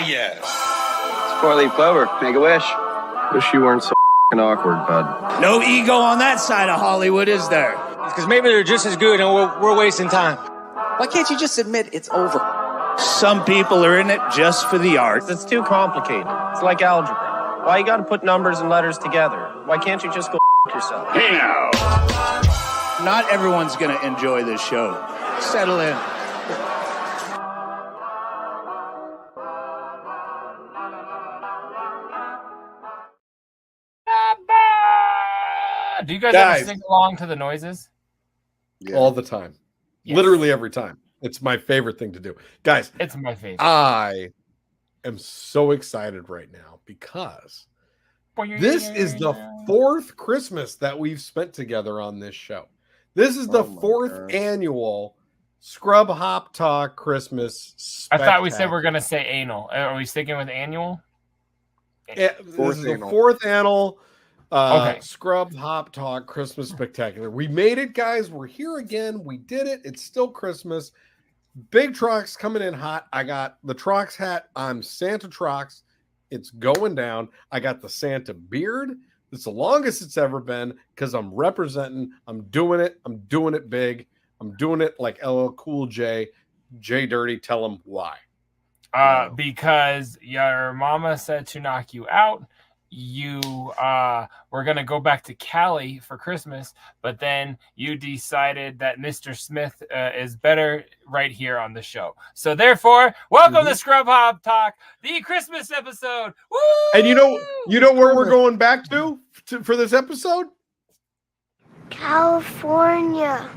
yes. It's four-leaf clover. Make a wish. Wish you weren't so awkward, bud. No ego on that side of Hollywood, is there? Because maybe they're just as good and we're wasting time. Why can't you just admit it's over? Some people are in it just for the art. It's too complicated. It's like algebra. Why you gotta put numbers and letters together? Why can't you just go yourself? Hey now. Not everyone's going to enjoy this show. Settle in. Do you guys ever sing along to the noises? Yeah. All the time. Yes. Literally every time. It's my favorite thing to do. Guys, it's my favorite. I am so excited right now because this is the fourth Christmas that we've spent together on this show. This is the fourth annual Scrub Hop Talk Christmas. I thought we said we're going to say anal. Are we sticking with annual? Yeah, this is the fourth annual Scrub Hop Talk Christmas Spectacular. We made it, guys. We're here again. We did it. It's still Christmas. Big Trox coming in hot. I got the Trox hat. I'm Santa Trox. It's going down. I got the Santa beard. It's the longest it's ever been because I'm representing. I'm doing it. I'm doing it big. I'm doing it like LL Cool J. JDirty, tell him why. Because your mama said to knock you out. You were going to go back to Cali for Christmas, but then you decided that Mr. Smith is better right here on the show. So therefore, welcome to Scrub Hop Talk, the Christmas episode. Woo! And you know where we're going back to for this episode? California.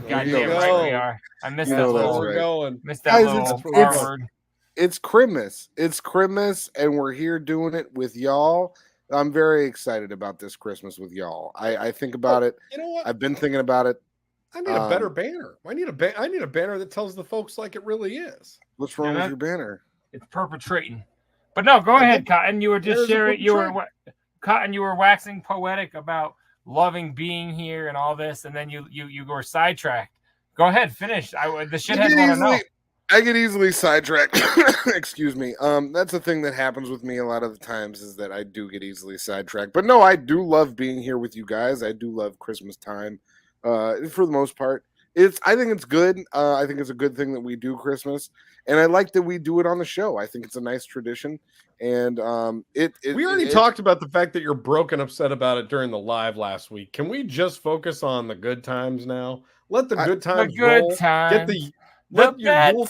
Goddamn right we are. I missed that little we're going. Missed that little word. It's Christmas. It's Christmas, and we're here doing it with y'all. I'm very excited about this Christmas with y'all. I think about it. You know what? I've been thinking about it. I need a better banner. I need a banner that tells the folks like it really is. What's wrong with your banner? It's perpetrating. But no, go ahead, Cotton. You were just sharing. Cotton. You were waxing poetic about loving being here and all this, and then you were sidetracked. Go ahead, finish. The shitheads want to know. I get easily sidetracked. Excuse me. That's a thing that happens with me a lot of the times is that I do get easily sidetracked. But no, I do love being here with you guys. I do love Christmas time. For the most part, I think it's good. I think it's a good thing that we do Christmas, and I like that we do it on the show. I think it's a nice tradition, and we already talked about the fact that you're broke and upset about it during the live last week. Can we just focus on the good times now? Let the good times roll. Get the Let your Yule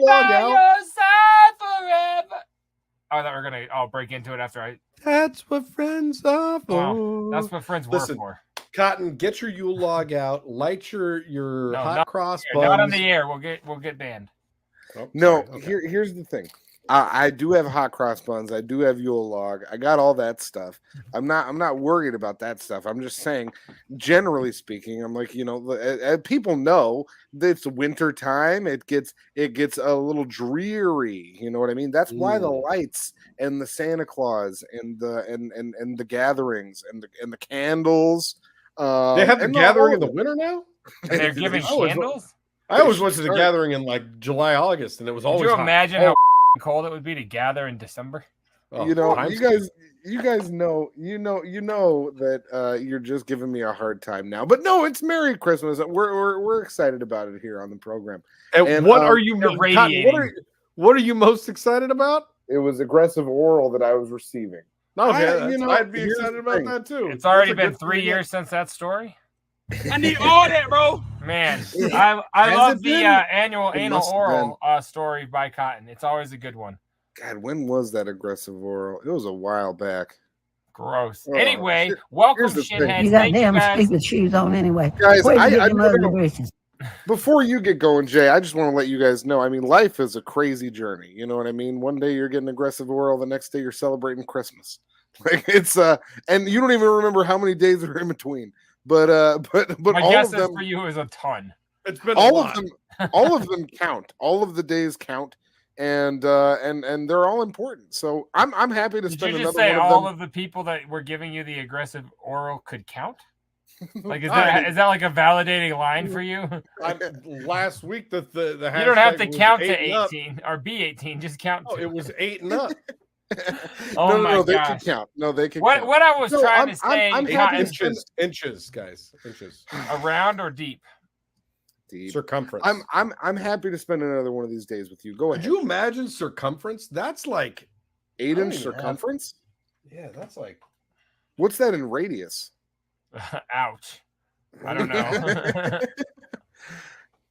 log out. Your side forever. Oh, that we're gonna break into it after I. That's what friends are for. Wow. That's what friends were for. Cotton, get your Yule log out. Light your hot cross buns. Not on the air. We'll get banned. Oh, no, okay. Here's the thing. I do have hot cross buns. I do have Yule log. I got all that stuff. I'm not worried about that stuff. I'm just saying, generally speaking, I'm like, people know that it's winter time. It gets a little dreary. You know what I mean? That's why the lights and the Santa Claus and the gatherings and the candles. They have the gathering in the winter now. And they're giving candles. I always went to the gathering in like July, August, and it was always. Could you imagine how cold it would be to gather in December? You guys know that you're just giving me a hard time now. But no, it's Merry Christmas. We're excited about it here on the program. And what are you what are you most excited about? It was aggressive oral that I was receiving. Okay, I'd be excited about that too. It's already been 3 years since that story. I need all that, bro. Man, I love the annual anal oral story by Cotton. It's always a good one. God, when was that aggressive oral? It was a while back. Gross. Anyway, welcome, shitheads. You got damn stupid shoes on anyway. Guys, before you get going, Jay, I just want to let you guys know, I mean, life is a crazy journey. You know what I mean? One day you're getting aggressive oral, the next day you're celebrating Christmas. Like it's and you don't even remember how many days are in between. But my all guess of them, is for you is a ton. It's been all of them. All of them count. All of the days count, and they're all important. So I'm happy to spend Did you another just say one of all them. of the people that were giving you the aggressive oral could count? Like, is that like a validating line for you? Last week, the you don't have to count to 18 or be 18. Just count. Oh, it was 8 and up. No, they can count. No, they can. Count. What I was trying to say, inches, guys, inches. Around or deep? Deep. Circumference. I'm happy to spend another one of these days with you. Go ahead. Could you imagine circumference? That's like 8-inch circumference. Yeah, that's like. What's that in radius? Ouch. I don't know.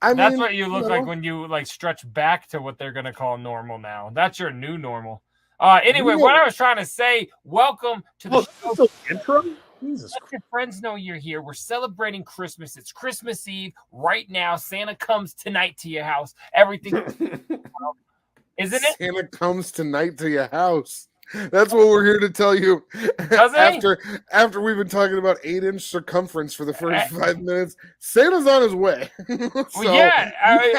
I That's mean, what you look like when you like stretch back to what they're gonna call normal now. That's your new normal. Anyway, what I was trying to say, welcome to the show. Intro? Jesus Let your friends know you're here. We're celebrating Christmas. It's Christmas Eve right now. Santa comes tonight to your house. Everything isn't it? Santa comes tonight to your house. That's what we're here to tell you. After we've been talking about 8-inch circumference for the first 5 minutes, Santa's on his way. Well, yeah.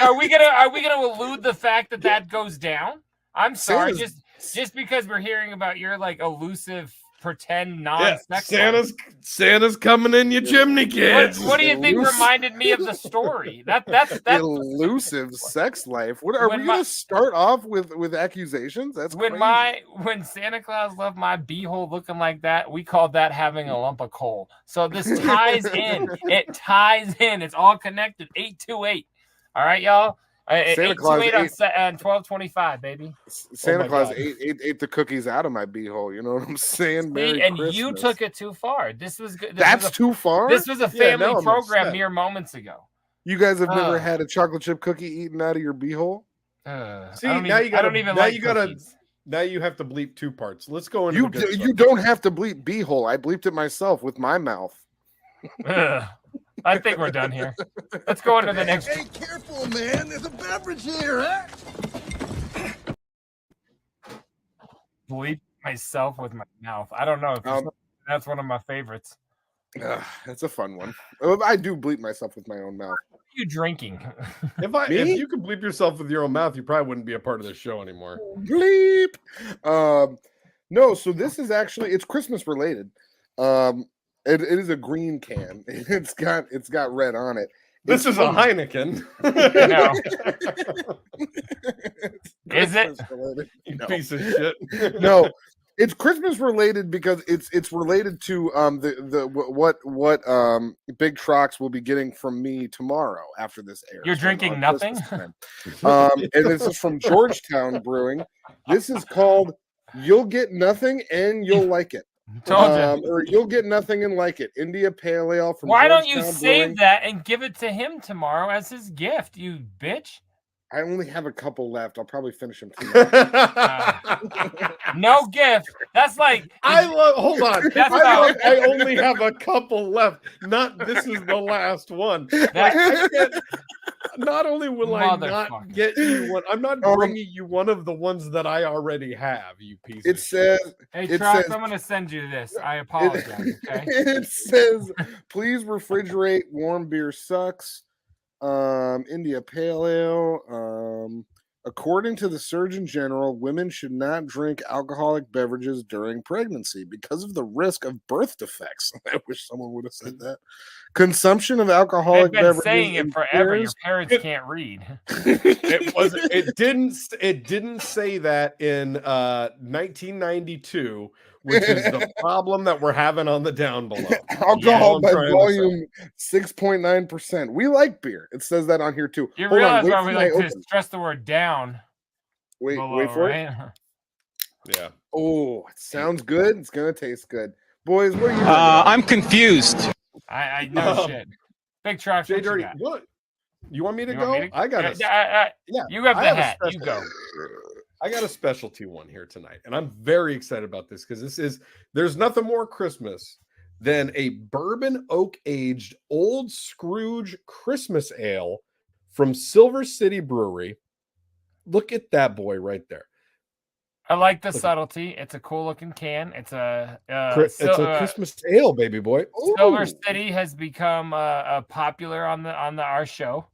Are we gonna elude the fact that goes down? I'm sorry, just because we're hearing about your like elusive pretend non-sex. Santa's coming in your chimney, kids. What do you think reminded me of the story? That's elusive sex life. What are we going to start off with accusations? That's when Santa Claus left my beehole looking like that. We called that having a lump of coal. So this ties in. It ties in. It's all connected. 828. All right, y'all. Santa Claus on 12/25, baby. Santa Claus ate the cookies out of my beehole. You know what I'm saying? Merry Christmas. You took it too far. This was good. That's too far. This was a family program mere moments ago. You guys have never had a chocolate chip cookie eaten out of your beehole? See, now you have to bleep 2 parts. Let's go into you don't have to bleep beehole. I bleeped it myself with my mouth. I think we're done here. Let's go into the next. Hey, careful, man. There's a beverage here, huh? Bleep myself with my mouth. I don't know. That's one of my favorites. That's a fun one. I do bleep myself with my own mouth. What are you drinking? If you could bleep yourself with your own mouth, you probably wouldn't be a part of this show anymore. Bleep. No, so this is actually it's Christmas related. It is a green can. It's got red on it. This is a Heineken. Is it? You piece of shit. No, it's Christmas related because it's related to what Big Trox will be getting from me tomorrow after this airs. You're drinking nothing. And this is from Georgetown Brewing. This is called "You'll Get Nothing and You'll Like It." Or you'll get nothing and like it. India Pale Ale from Why don't you save that and give it to him tomorrow as his gift, you bitch? I only have a couple left. I'll probably finish them tonight. No gift. That's like hold on. I only have a couple left. Not this is the last one. Not only will I not get you one, I'm not bringing you one of the ones that I already have, you piece of shit. Hey, Trox, I'm going to send you this. I apologize, okay? It says, please refrigerate. Warm beer sucks. India Pale Ale. According to the Surgeon General, women should not drink alcoholic beverages during pregnancy because of the risk of birth defects. I wish someone would have said that. Consumption of alcoholic beverages. They've been saying it forever. Your parents can't read. It didn't say that in 1992, which is the problem that we're having on the down below. Alcohol by volume 6.9%. We like beer. It says that on here too. You realize why we like to stress the word down. Wait for it. Yeah. Oh, it sounds good. It's gonna taste good, boys. What are you? I'm confused. I know shit. Big Trox. JDirty, what? You want me to go? I got it. Yeah. You have the hat. You go. I got a specialty one here tonight, and I'm very excited about this because there's nothing more Christmas than a bourbon oak aged Old Scrooge Christmas ale from Silver City Brewery. Look at that boy right there. I like the subtlety. It's a cool looking can. It's a Christmas ale, baby boy. Ooh. Silver City has become popular on our show.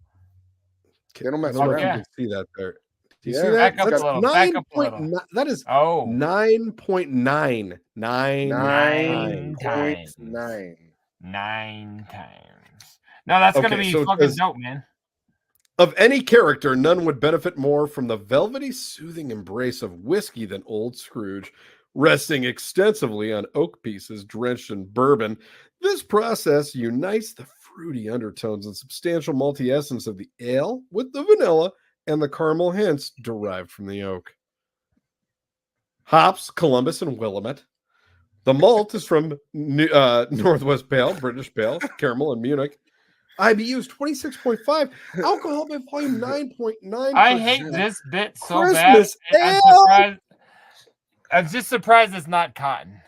Can't mess around. You can see that there. Do you see that? Back up a little. Back up a little. That is 9.9. 9 times. No, that's going to be fucking dope, man. Of any character, none would benefit more from the velvety, soothing embrace of whiskey than old Scrooge, resting extensively on oak pieces drenched in bourbon. This process unites the fruity undertones and substantial malty essence of the ale with the vanilla and the caramel hints derived from the oak. Hops, Columbus, and Willamette. The malt is from Northwest Pale, British Pale, Caramel, and Munich. IBU is 26.5. Alcohol by volume 9.9. I hate this bit so Christmas bad. I'm just surprised it's not cotton.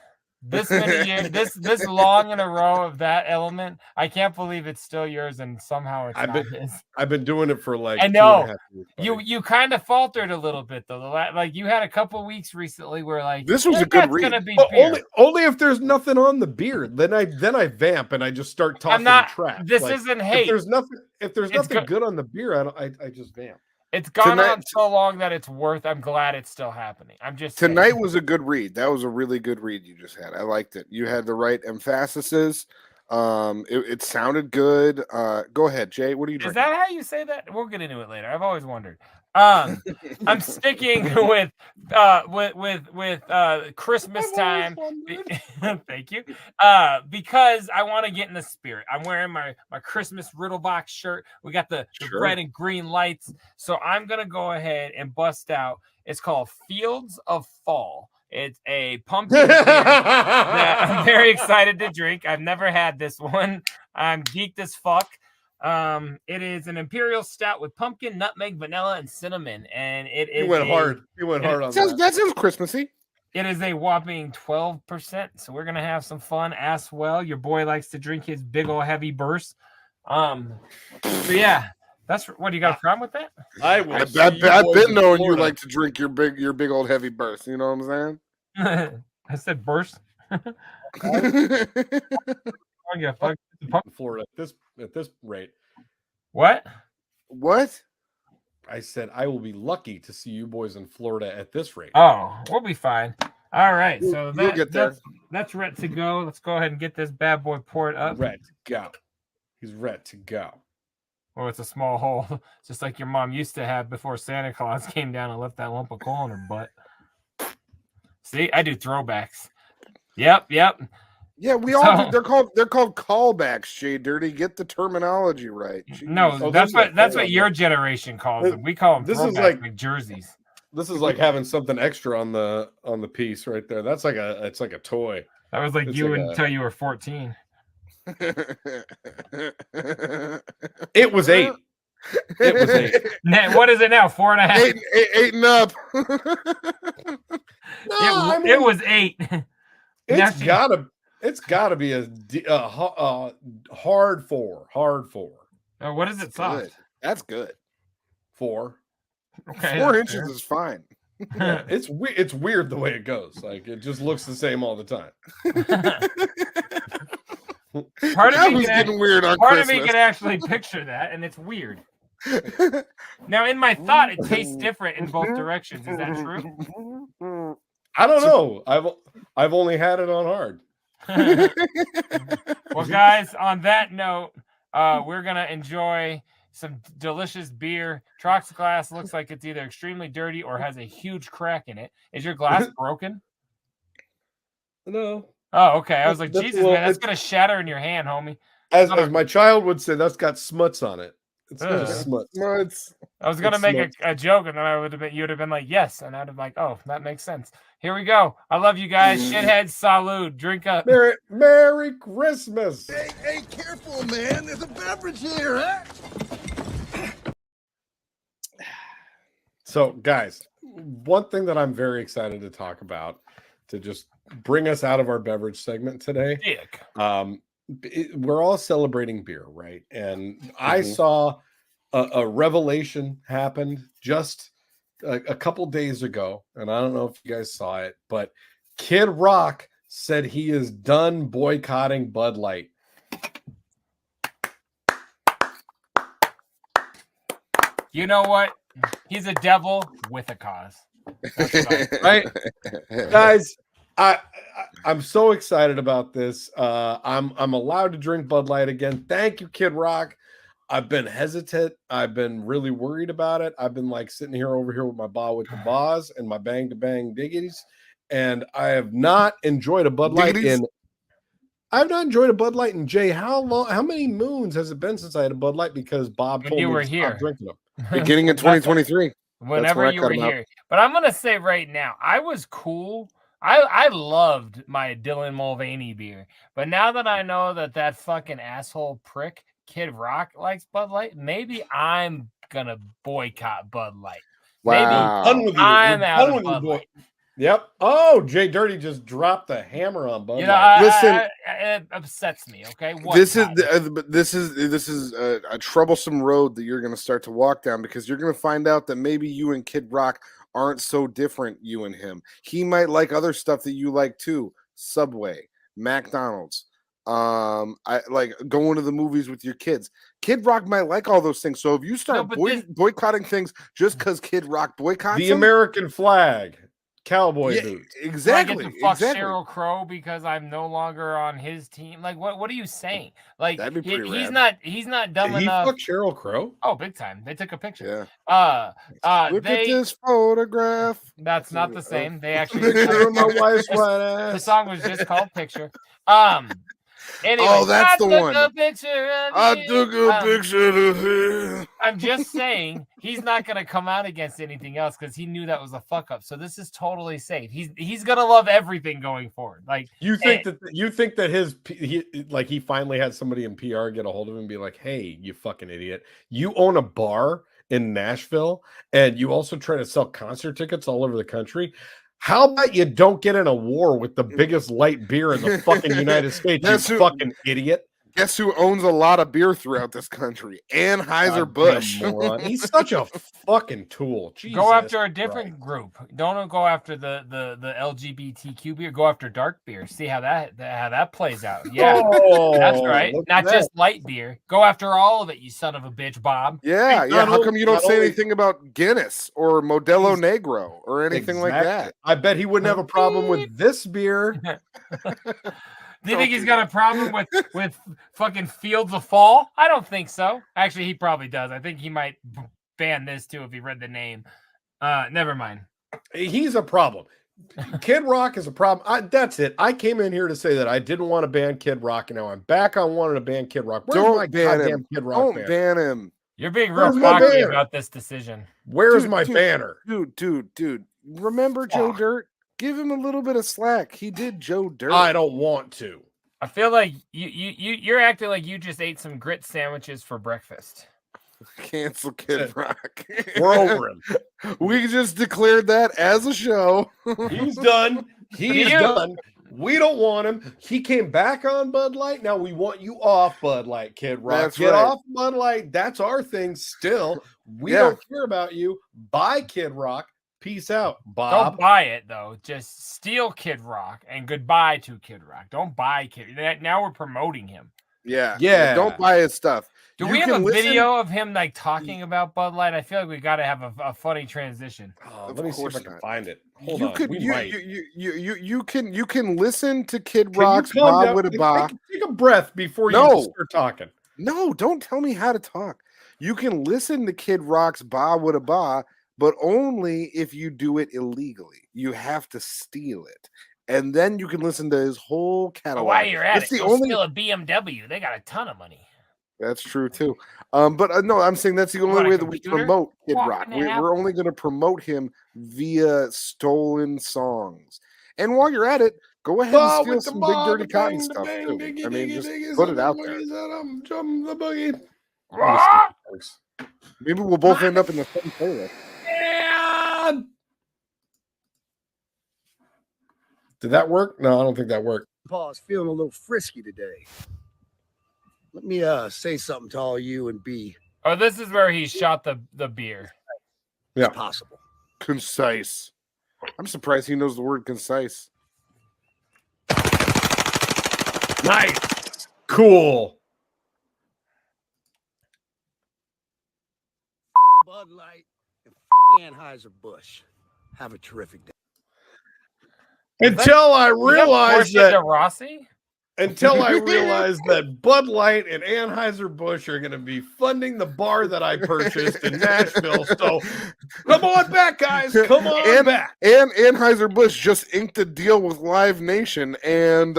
This many years, this long in a row of that element, I can't believe it's still yours, and somehow it's not his. I've been doing it for like. I know you kind of faltered a little bit though. Like you had a couple weeks recently where like this was a good read. Only if there's nothing on the beer, then I vamp and I just start talking trash. This isn't hate. If there's nothing good on the beer, I just vamp. It's gone on so long that it's worth. I'm glad it's still happening. I'm just tonight was a good read. That was a really good read you just had. I liked it. You had the right emphases. It sounded good. Go ahead, Jay. What are you drinking? Is that how you say that? We'll get into it later. I've always wondered. I'm sticking with Christmas time. Thank you. Because I want to get in the spirit. I'm wearing my Christmas Riddlebox shirt. We got the red and green lights. So I'm gonna go ahead and bust out. It's called Fields of Fall. It's a pumpkin beer that I'm very excited to drink. I've never had this one. I'm geeked as fuck. It is an imperial stout with pumpkin, nutmeg, vanilla, and cinnamon, and it is. You went hard on that. That sounds Christmassy. It is a whopping 12%, so we're gonna have some fun as well. Your boy likes to drink his big old heavy burst. So yeah, that's what you got a problem with that? I've been knowing you like to drink your big old heavy burst. You know what I'm saying? I said burst. Yeah, Florida at this rate. What? I said I will be lucky to see you boys in Florida at this rate. Oh, we'll be fine. All right, so you'll get there. That's ready to go. Let's go ahead and get this bad boy poured up. Ready to go. He's ready to go. Oh, it's a small hole, just like your mom used to have before Santa Claus came down and left that lump of coal in her butt. See, I do throwbacks. Yep. Yeah, we all do. They're called callbacks, JDirty. Get the terminology right. Jeez. No, that's what your generation calls them. We call them throwbacks, like jerseys. This is like having something extra on the piece right there. It's like a toy. That was like until you were 14. It was 8. It was 8. What is it now? 4.5. 8 and up. It was 8. It's gotta be a hard 4. Hard 4. Oh, what is it? Soft. Good. That's good. 4. Okay, 4 inches is fine. Yeah, it's weird the way it goes. Like it just looks the same all the time. Part of me can actually picture that, and it's weird. Now, in my thought, it tastes different in both directions. Is that true? I don't know. I've only had it on hard. Well, guys, on that note, we're gonna enjoy some delicious beer. Trox glass looks like it's either extremely dirty or has a huge crack in it. Is your glass broken? No. Oh, okay. I was like, Jesus, man, that's gonna shatter in your hand, homie. As my child would say, that's got smuts on it. It's just smuts. I was gonna make a joke, and then you would have been like, yes, and I'd have like, oh, that makes sense. Here we go. I love you guys. Shitheads, salud. Drink up. Merry Christmas. Hey, careful, man. There's a beverage here, huh? So, guys, one thing that I'm very excited to talk about to just bring us out of our beverage segment today. We're all celebrating beer, right? And I saw a revelation happened just a couple days ago, and I don't know if you guys saw it, but Kid Rock said he is done boycotting Bud Light. You know what? He's a devil with a cause. Right? Guys, I'm so excited about this. I'm allowed to drink Bud Light again. Thank you, Kid Rock. I've been hesitant. I've been really worried about it. I've been like sitting over here with my Ba with the Bas and my Bang to Bang Diggities, and I have not enjoyed a Bud Light in. I've not enjoyed a Bud Light in Jay. How long? How many moons has it been since I had a Bud Light? Because Bob told me to stop drinking them. Beginning in 2023. Whenever you were here. But I'm gonna say right now, I was cool. I loved my Dylan Mulvaney beer. But now that I know that fucking asshole prick Kid Rock likes Bud Light, maybe I'm gonna boycott Bud Light. Wow. Maybe I'm out of Bud Light. Yep. Oh, JDirty just dropped the hammer on Bud. Listen, it upsets me. Okay, this is a troublesome road that you're going to start to walk down, because you're going to find out that maybe you and Kid Rock aren't so different. You and him. He might like other stuff that you like too. Subway, McDonald's. I like going to the movies with your kids. Kid Rock might like all those things. So if you start boycotting things just because Kid Rock boycotts the American flag. Cowboy boots. Exactly. I get to fuck Sheryl Crow because I'm no longer on his team. Like, what are you saying? Like, he's not dumb enough. He fucked Sheryl Crow? Oh, big time. They took a picture. Yeah. Look at this photograph. That's not the same. They actually the song was just called Picture. Anyway, oh, that's the one. I took a picture of him. I'm just saying he's not going to come out against anything else because he knew that was a fuck up. So this is totally safe. He's going to love everything going forward. Like you think that he finally had somebody in PR get a hold of him and be like, "Hey, you fucking idiot! You own a bar in Nashville and you also try to sell concert tickets all over the country. How about you don't get in a war with the biggest light beer in the fucking United States, you fucking idiot?" Guess who owns a lot of beer throughout this country? Anheuser-Busch. He's such a fucking tool. Jesus go after a different group. Don't go after the LGBTQ beer. Go after dark beer. See how that plays out. Yeah, that's right. Not just light beer. Go after all of it, you son of a bitch, Bob. Yeah. How come you don't say anything about Guinness or Modelo Negro or anything like that? I bet he wouldn't have a problem with this beer. Do you think he's got a problem with fucking Fields of Fall? I don't think so. Actually, he probably does. I think he might ban this too if he read the name. Never mind. He's a problem. Kid Rock is a problem. That's it. I came in here to say that I didn't want to ban Kid Rock, and now I'm back on wanting to ban Kid Rock. Where's my goddamn Kid Rock? Don't ban him. You're being real cocky about this decision. Where's my banner? Dude. Remember Joe Dirt? Give him a little bit of slack. He did Joe Dirt. I don't want to. I feel like you're acting like you just ate some grit sandwiches for breakfast. Cancel Kid Rock. We're over him. We just declared that as a show. He's done. He's done. We don't want him. He came back on Bud Light. Now we want you off Bud Light, Kid Rock. Get off Bud Light. That's our thing still. We don't care about you. Bye, Kid Rock. Peace out, Bob. Don't buy it, though. Just steal Kid Rock and goodbye to Kid Rock. Don't buy Kid. Now we're promoting him. Yeah. Don't buy his stuff. Do we have a video of him like talking about Bud Light? I feel like we got to have a funny transition. Let me see if I can find it. Hold on. You can listen to Kid Rock's Bob with a Ba. Take a breath before you start talking. No, don't tell me how to talk. You can listen to Kid Rock's Bob with a Ba, but only if you do it illegally. You have to steal it. And then you can listen to his whole catalog. While you're at it, steal a BMW. They got a ton of money. That's true, too. But no, I'm saying that's the only way that we promote Kid Rock. We're only going to promote him via stolen songs. And while you're at it, go ahead and steal some Big Dirty Cotton stuff, too. I mean, just put it out there. Maybe we'll both end up in the same playlist. Did that work? No, I don't think that worked. Paul's feeling a little frisky today. Let me say something to all you and B. Oh, this is where he shot the beer. Yeah, possible. Concise. I'm surprised he knows the word concise. Nice. Cool. Bud Light and Anheuser-Busch. Have a terrific day. Until I realized that Rossi. Until I realized that Bud Light and Anheuser-Busch are going to be funding the bar that I purchased in Nashville. So come on back, guys. Come on back. And Anheuser-Busch just inked a deal with Live Nation. And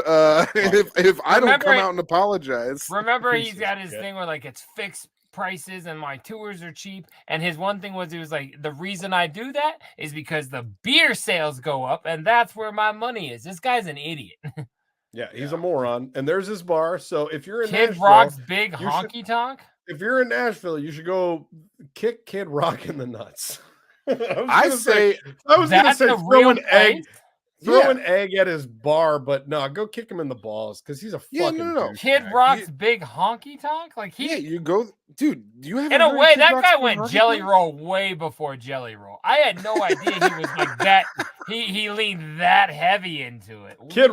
if I don't come out and apologize. Remember, he's got his thing where like it's fixed prices and my tours are cheap. And his one thing was, he was like, the reason I do that is because the beer sales go up and that's where my money is. This guy's an idiot. Yeah, he's a moron. And there's his bar. So if you're in Kid Nashville, Rock's big honky tonk. If you're in Nashville, you should go kick Kid Rock in the nuts. I was going to say throw an egg at his bar, but no, go kick him in the balls because he's a fucking Kid Rock's big honky tonk. Like you go, dude. You have in a way that guy went Jelly Roll way before Jelly Roll. I had no idea he was like that. He leaned that heavy into it. Kid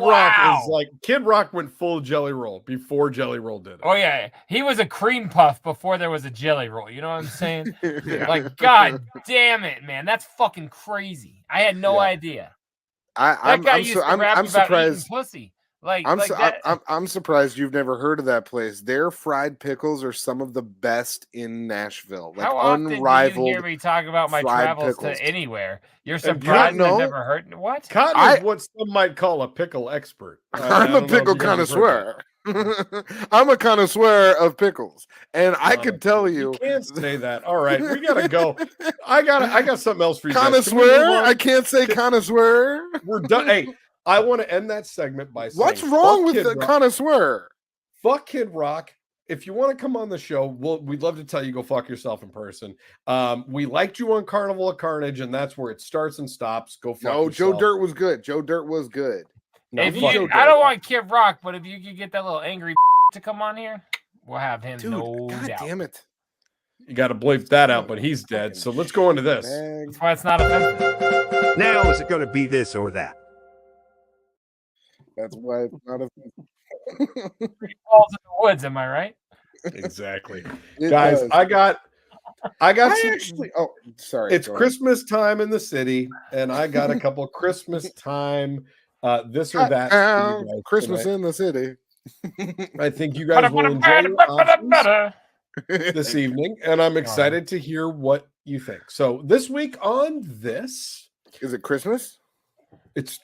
Rock went full Jelly Roll before Jelly Roll did it. Oh yeah, he was a cream puff before there was a Jelly Roll. You know what I'm saying? Like, God damn it, man, that's fucking crazy. I had no idea. I'm surprised. Pussy. I'm surprised you've never heard of that place. Their fried pickles are some of the best in Nashville. Like, how often unrivaled. Do you hear me talk about my travels pickles. to anywhere? You're surprised I've never heard what? Cotton is what some might call a pickle expert. I'm a pickle connoisseur. I'm a connoisseur of pickles, and I could tell you. You can't say that. All right, we gotta go. I got something else for you. Connoisseur? I can't say connoisseur. We're done. Hey, I want to end that segment by saying, what's wrong with the connoisseur? Fuck Kid Rock. If you want to come on the show, we'd love to tell you go fuck yourself in person. We liked you on Carnival of Carnage, and that's where it starts and stops. Go fuck yourself. Joe Dirt was good. Joe Dirt was good. No, I don't want Kid Rock, but if you could get that little angry to come on here, we'll have him. Dude, God damn it! You got to bleep that out, but he's dead. So let's go into this. That's why it's not offensive. Now is it going to be this or that? That's why it's not offensive. Falls in the woods, am I right? Exactly, guys. Does. I got. Oh, sorry. It's Christmas time in the city, and I got a couple Christmas time. This or that. Christmas in the city. I think you guys will enjoy this evening, and I'm excited to hear what you think. So this week on this, is it Christmas? It's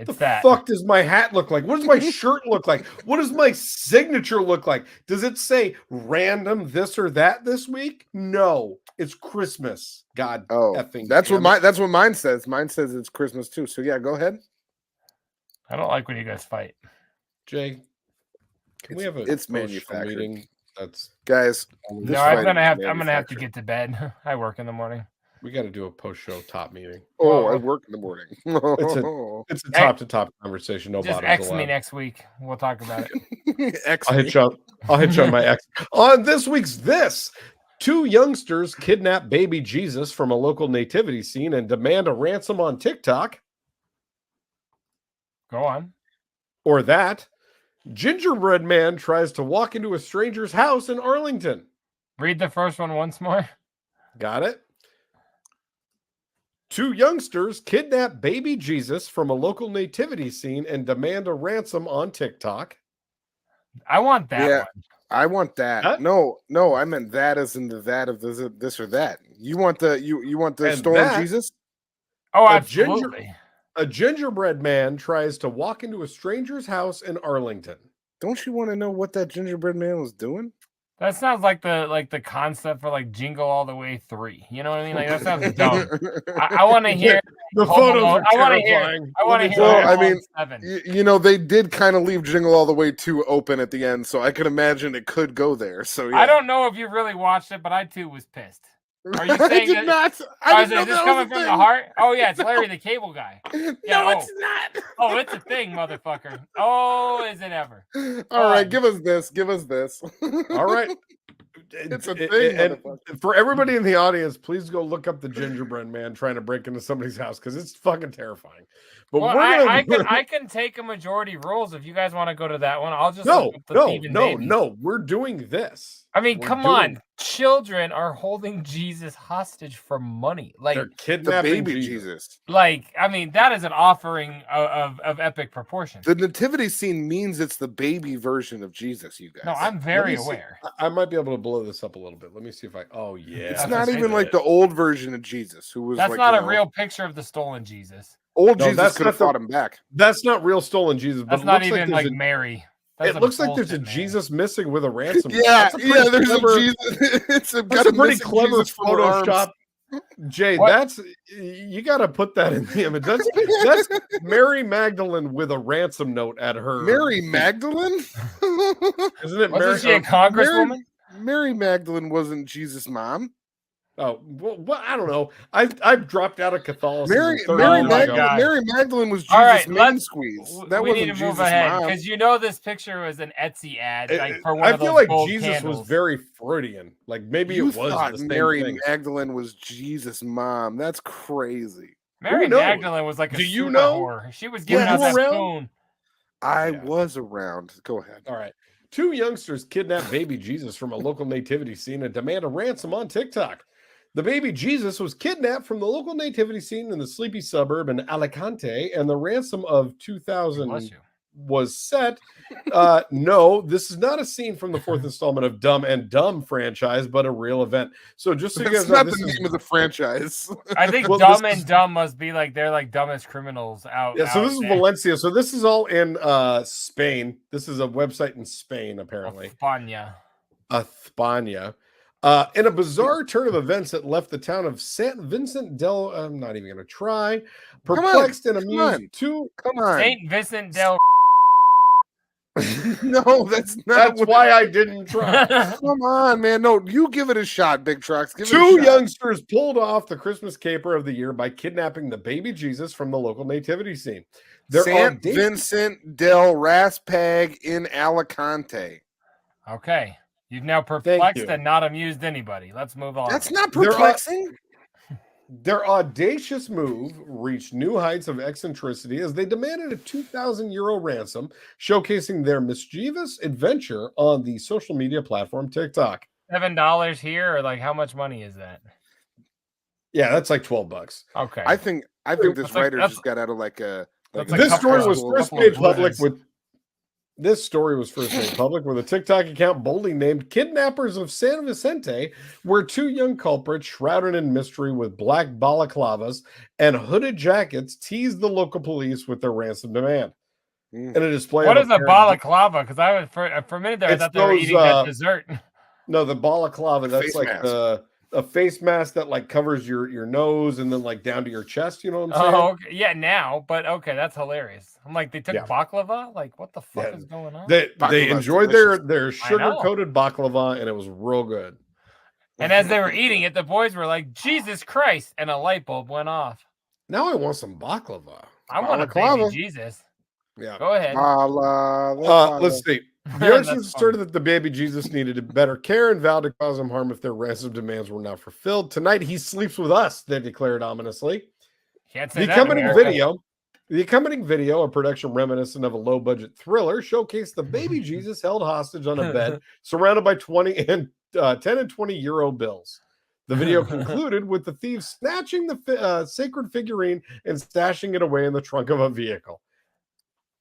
the fuck does my hat look like? What does my shirt look like? What does my signature look like? Does it say random this or that this week? No, it's Christmas. God, effing that's what mine says. Mine says it's Christmas too. So yeah, go ahead. I don't like when you guys fight. Jay, can we have a manufactured meeting? That's guys. No, I'm gonna have to get to bed. I work in the morning. We got to do a post-show top meeting. Oh, I work in the morning. It's a top-to-top conversation. No just bottoms X me next week. We'll talk about it. I'll hit you on my X. On this week's This, 2 youngsters kidnap baby Jesus from a local nativity scene and demand a ransom on TikTok. Go on. Or that, gingerbread man tries to walk into a stranger's house in Arlington. Read the first one once more. Got it? 2 youngsters kidnap baby Jesus from a local nativity scene and demand a ransom on TikTok. I want that one. I want that. Huh? No, I meant that as in the that of this or that. You want the you want the storm Jesus? Oh, absolutely. A gingerbread man tries to walk into a stranger's house in Arlington. Don't you want to know what that gingerbread man was doing? That sounds like the concept for like Jingle All the Way 3. You know what I mean? Like that sounds dumb. I want to hear the photos. I want to hear. I want to hear. Well, I mean, you know, they did kind of leave Jingle All the Way 2 open at the end, so I could imagine it could go there. So yeah. I don't know if you really watched it, but I too was pissed. Are you saying I did not? I didn't know is this coming from the heart? Oh yeah, it's Larry the Cable Guy. Yeah, no, it's not. Oh, it's a thing, motherfucker. Oh, is it ever? All right, give us this. Give us this. All right. It's a thing. And for everybody in the audience, please go look up the gingerbread man trying to break into somebody's house because it's fucking terrifying. But well, I can take a majority rules if you guys want to go to that one. I'll just no. We're doing this. I mean, come on. Children are holding Jesus hostage for money. Like, they're kidnapping baby Jesus. Like, I mean, that is an offering of epic proportions. The nativity scene means it's the baby version of Jesus, you guys. No, I'm very aware. I might be able to blow this up a little bit. Let me see if I. Oh yeah, it's not even like the old version of Jesus, who was. That's like, not a real picture of the stolen Jesus. Old Jesus could have fought him back. That's not real stolen Jesus. But that's not even like Mary. It looks like there's a Jesus missing with a ransom. Yeah, there's a Jesus. It's a pretty clever Photoshop. Jay, that's you got to put that in the image. That's Mary Magdalene with a ransom note at her. Mary Magdalene? Isn't it? Wasn't she a congresswoman? Mary Magdalene wasn't Jesus' mom. Oh, well, I don't know. I've dropped out of Catholicism. Mary Magdalene was Jesus' main squeeze. That we need to move ahead because this picture was an Etsy ad. For one I of feel those like Jesus candles. was very Freudian. Like maybe you it was thought the same Mary thing. Magdalene was Jesus' mom. That's crazy. Mary Magdalene was like a whore. She was giving out that spoon. I was around. Go ahead. All right. 2 youngsters kidnapped baby Jesus from a local nativity scene and demand a ransom on TikTok. The baby Jesus was kidnapped from the local nativity scene in the sleepy suburb in Alicante, and the ransom of $2,000 was set. No, this is not a scene from the 4th installment of Dumb and Dumb franchise, but a real event. So just so you guys know, not the name of the franchise. I think Dumb and Dumb must be like they're like dumbest criminals out. Yeah, so this is Valencia. So this is all in Spain. This is a website in Spain, apparently. España. In a bizarre turn of events that left the town of San Vincent del... I'm not even going to try. Perplexed and amused. Come on. Saint Vincent del... No, that's not. That's why I didn't try. Come on, man. No, you give it a shot, Big Trox. Give it a 2 shot. youngsters pulled off the Christmas caper of the year by kidnapping the baby Jesus from the local nativity scene. San Vincent del Raspag in Alicante. Okay. You've now perplexed and not amused anybody. Let's move on. That's not perplexing. Their audacious move reached new heights of eccentricity as they demanded a €2,000 ransom, showcasing their mischievous adventure on the social media platform TikTok. $7 here, or like how much money is that? Yeah, that's like $12. Okay. I think this writer just got out of like a. This story was first made public with. This story was first made public with a TikTok account boldly named Kidnappers of San Vicente, where 2 young culprits shrouded in mystery with black balaclavas and hooded jackets teased the local police with their ransom demand. In a display what is a balaclava? Because I was for a minute there, I thought they were eating that dessert. No, the balaclava, that's face like mask. A face mask that like covers your nose and then like down to your chest. You know what I'm saying? Oh, okay. Yeah, now, but okay, that's hilarious. I'm like, they took baklava? Like, what the fuck is going on? They enjoyed their sugar-coated baklava, and it was real good. And as they were eating it, the boys were like, Jesus Christ, and a light bulb went off. Now I want some baklava. I want a baby Jesus. Yeah. Go ahead. Let's see. The youngsters asserted that the baby Jesus needed better care and vowed to cause him harm if their ransom demands were not fulfilled. Tonight he sleeps with us, they declared ominously. Can't say the accompanying video, a production reminiscent of a low-budget thriller, showcased the baby Jesus held hostage on a bed, surrounded by 10 and 20 euro bills. The video concluded with the thieves snatching the sacred figurine and stashing it away in the trunk of a vehicle.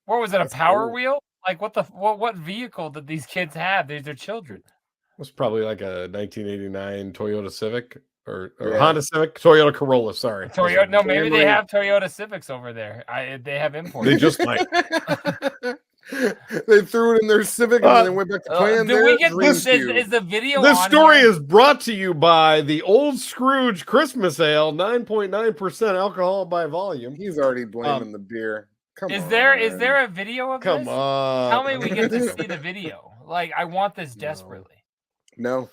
What was it? A power wheel? Like what vehicle did these kids have? These are children. It was probably like a 1989 Toyota Civic or Honda Civic, Toyota Corolla. Sorry, Toyota. No, maybe they have Toyota Civics over there. They have imports. They just might. They threw it in their Civic and then went back to playing. Do we get this? Is the video? This story here? is brought to you by the Old Scrooge Christmas Ale, 9.9% alcohol by volume. He's already blaming the beer. Is there a video of this? Come on. Tell me we get to see the video. Like, I want this desperately. No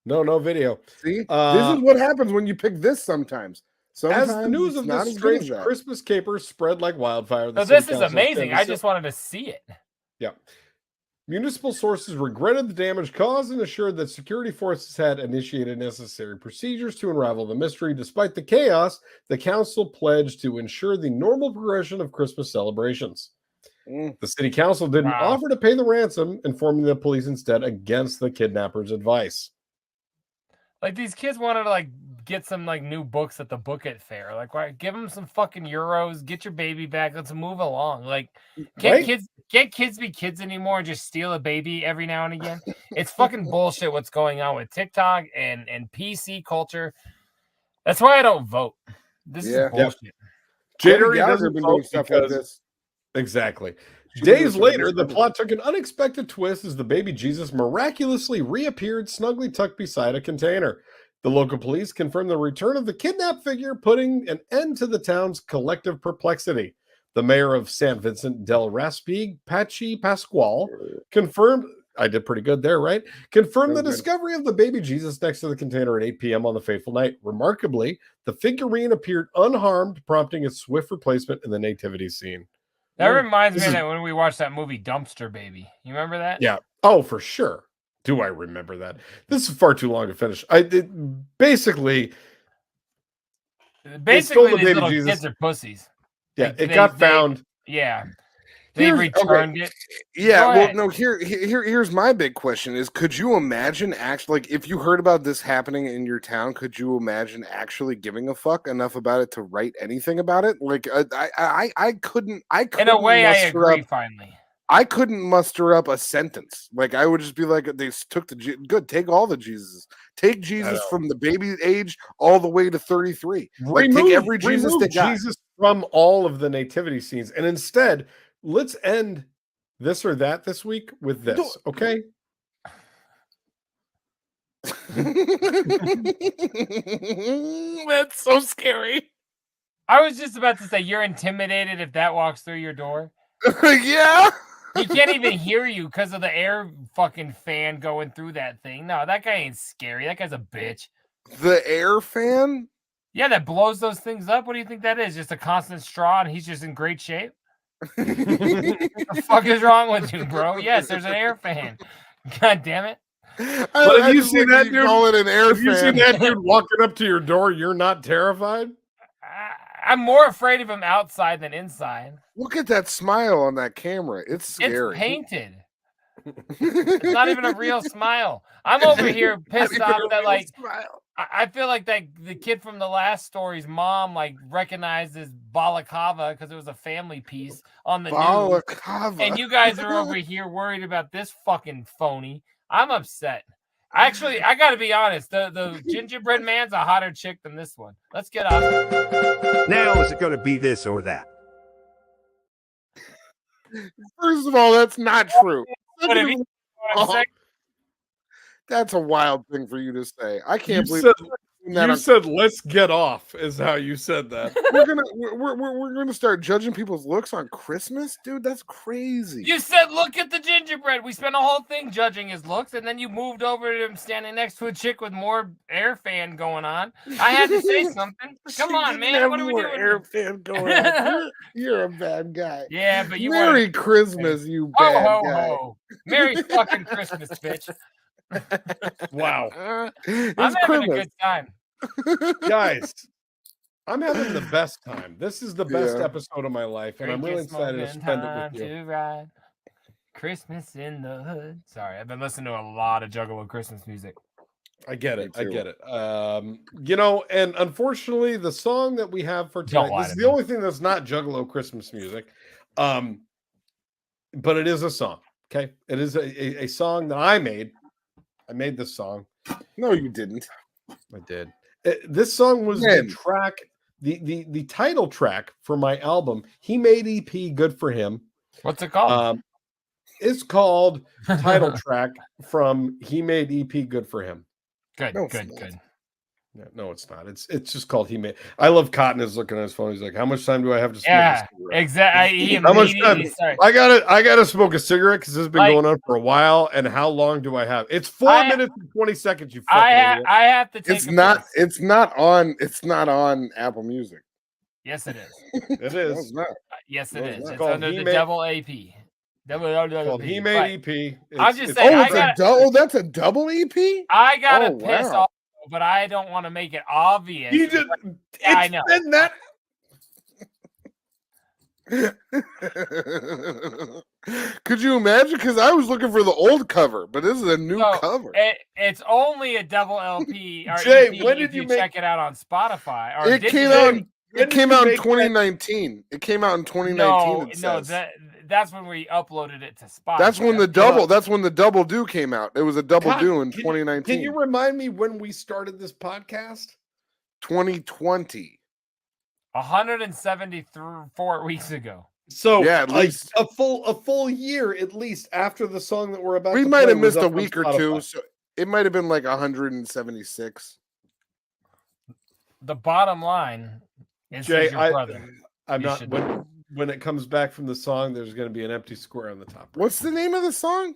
video. See, this is what happens when you pick this sometimes. As the news of this strange Christmas caper spread like wildfire. So this is amazing. I just wanted to see it. Yeah. Municipal sources regretted the damage caused and assured that security forces had initiated necessary procedures to unravel the mystery. Despite the chaos, the council pledged to ensure the normal progression of Christmas celebrations. The city council didn't offer to pay the ransom, informing the police instead against the kidnappers' advice. Like, these kids wanted to like get some like new books at the book at fair. Like, why give them some fucking euros, get your baby back, let's move along. Like, can't kids be kids anymore and just steal a baby every now and again? It's fucking bullshit what's going on with TikTok and PC culture. That's why I don't vote. This is bullshit. JDirty doesn't vote stuff like this. Exactly. Days later, the plot took an unexpected twist as the baby Jesus miraculously reappeared snugly tucked beside a container. The local police confirmed the return of the kidnapped figure, putting an end to the town's collective perplexity. The mayor of San Vincent del Raspigue, Pachi Pascual, confirmed, I did pretty good there, right? Confirmed the discovery of the baby Jesus next to the container at 8 p.m. on the fateful night. Remarkably, the figurine appeared unharmed, prompting a swift replacement in the nativity scene. That reminds me of that when we watched that movie Dumpster Baby. You remember that? Yeah. Oh, for sure. Do I remember that? This is far too long to finish. Basically these little kids are pussies. Yeah, it got found. Yeah. They returned it. Yeah, well, no. Here's my big question: is could you imagine actually, like, if you heard about this happening in your town, could you imagine actually giving a fuck enough about it to write anything about it? Like, I couldn't. In a way, I agree. Finally, I couldn't muster up a sentence. Like, I would just be like, they took the good. Take all the Jesus. Take Jesus from the baby age all the way to 33. Like, take every Jesus they got. Jesus from all of the nativity scenes, and instead, let's end this or that this week with this, okay? That's so scary. I was just about to say, you're intimidated if that walks through your door. Yeah. He can't even hear you because of the air fucking fan going through that thing. No, that guy ain't scary. That guy's a bitch. The air fan? Yeah, that blows those things up. What do you think that is? Just a constant straw and he's just in great shape? What the fuck is wrong with you, bro? Yes, there's an air fan. God damn it. But if you see that dude, if you see that dude walking up to your door, you're not terrified? I'm more afraid of him outside than inside. Look at that smile on that camera. It's scary. It's painted. It's not even a real smile. I'm over here pissed off that, like, I feel like that the kid from the last story's mom, like, recognized this balaclava because it was a family piece on the news. And you guys are over here worried about this fucking phony. I'm upset. Actually, I gotta be honest. The gingerbread man's a hotter chick than this one. Let's get off. Now is it going to be this or that? First of all, that's not true. That's a wild thing for you to say. I can't believe you said let's get off is how you said that. We're gonna start judging people's looks on Christmas, dude. That's crazy. You said look at the gingerbread. We spent a whole thing judging his looks, and then you moved over to him standing next to a chick with more air fan going on. I had to say something. Come on, man. What are we doing? Air fan going on. You're a bad guy. Yeah, but you Merry Christmas, you bad guy. Ho. Merry fucking Christmas, bitch. Wow. I'm having a good time. Guys, I'm having the best time. This is the best episode of my life, and I'm really excited to spend it with you. Ride. Christmas in the hood. Sorry, I've been listening to a lot of Juggalo Christmas music. I get it. You know, and unfortunately, the song that we have for tonight, this is the only thing that's not Juggalo Christmas music. But it is a song. Okay. It is a song that I made. I made this song. No, you didn't. I did. This song was the track, the title track for my album. He made EP Good for Him. What's it called? It's called title track from He Made EP Good for Him. Good. Yeah, no, it's not. It's just called He Made. I love Cotton is looking at his phone. He's like, "How much time do I have to smoke?" Yeah, exactly. How much time? I gotta smoke a cigarette because this has been going on for a while. And how long do I have? It's 4 minutes and 20 seconds. You. I have to take. It's not. It's not on. It's not on Apple Music. Yes, it is. It is. No, yes, it is. It's under the double AP. He Made EP. I'm just saying. That's a double EP. I gotta piss off. But I don't want to make it obvious. I know. Could you imagine? Because I was looking for the old cover, but this is a new cover. It's only a double LP. Or Jay, EP when did if you check it out on Spotify? Or It came out in 2019. It came out in 2019. No, that's when we uploaded it to Spotify. That's when the double do came out. It was a double do in 2019. Can you remind me when we started this podcast? 2020. 174 weeks ago. So yeah, at least a full year at least after the song that we're about. We to might play have missed was a up week on or two. Spotify. So it might have been like 176. The bottom line is Jay, he's your brother. I'm not. When it comes back from the song, there's going to be an empty square on the top. What's the name of the song?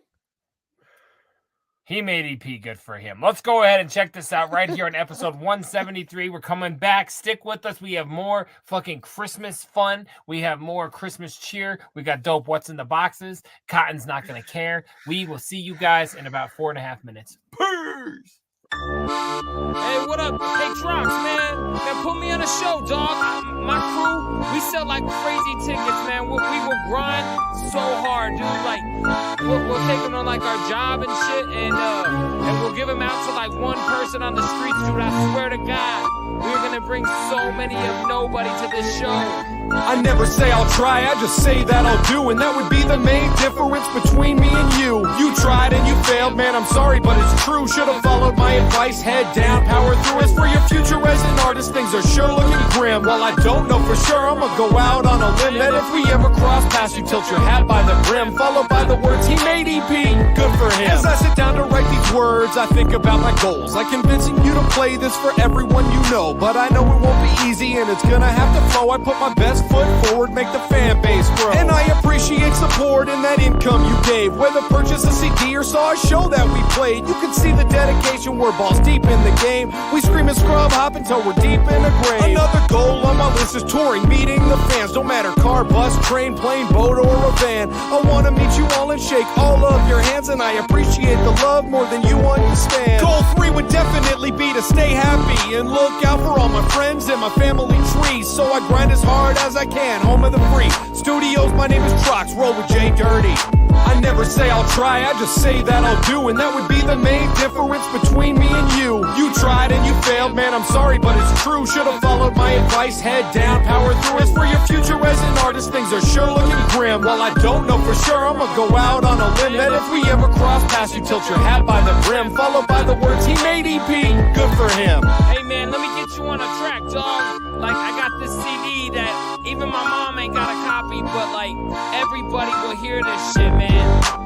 He made EP good for him. Let's go ahead and check this out right here on episode 173. We're coming back. Stick with us. We have more fucking Christmas fun. We have more Christmas cheer. We got dope what's in the boxes. Cotton's not going to care. We will see you guys in about 4.5 minutes. Peace. Hey, what up? Hey, Trox, man, put me on a show, dog. My crew, we sell like crazy tickets, man. We will grind so hard, dude. Like, we'll take them on like our job and shit, and we'll give them out to like one person on the streets, dude. I swear to God, we're gonna bring so many of nobody to this show. I never say I'll try, I just say that I'll do, and that would be the main difference between me and you. You tried and you failed, man, I'm sorry, but it's true. Should've followed my advice, head down, power through. As for your future as an artist, things are sure looking grim. While I don't know for sure, I'ma go out on a limb that if we ever cross paths, you tilt your hat by the brim, followed by the words, he made EP, good for him. As I sit down to write these words, I think about my goals, like convincing you to play this for everyone you know. But I know it won't be easy, and it's gonna have to flow. I put my best foot forward, make the fan base grow. And I appreciate support and that income you gave. Whether purchase a CD or saw a show that we played, you can see the dedication, we're balls deep in the game. We scream and scrub hop until we're deep in the grave. Another goal on my list is touring, meeting the fans. Don't matter car, bus, train, plane, boat, or a van. I wanna meet you all and shake all of your hands, and I appreciate the love more than you understand. Goal 3 would definitely be to stay happy and look out for all my friends and my family tree. So I grind as hard as I can, home of the free studios. My name is Trox, roll with JDirty. I never say I'll try, I just say that I'll do, and that would be the main difference between me and you. You tried and you failed, man, I'm sorry, but it's true. Should've followed my advice, head down, power through. As for your future as an artist, things are sure looking grim. While I don't know for sure, I'ma go out on a limb that if we ever cross paths, you tilt your hat by the brim, followed by the words, he made EP, good for him. Hey, man, let me get you on a track, dog. Like, I got this CD that even my mom ain't got a copy, but like, everybody will hear this shit, man.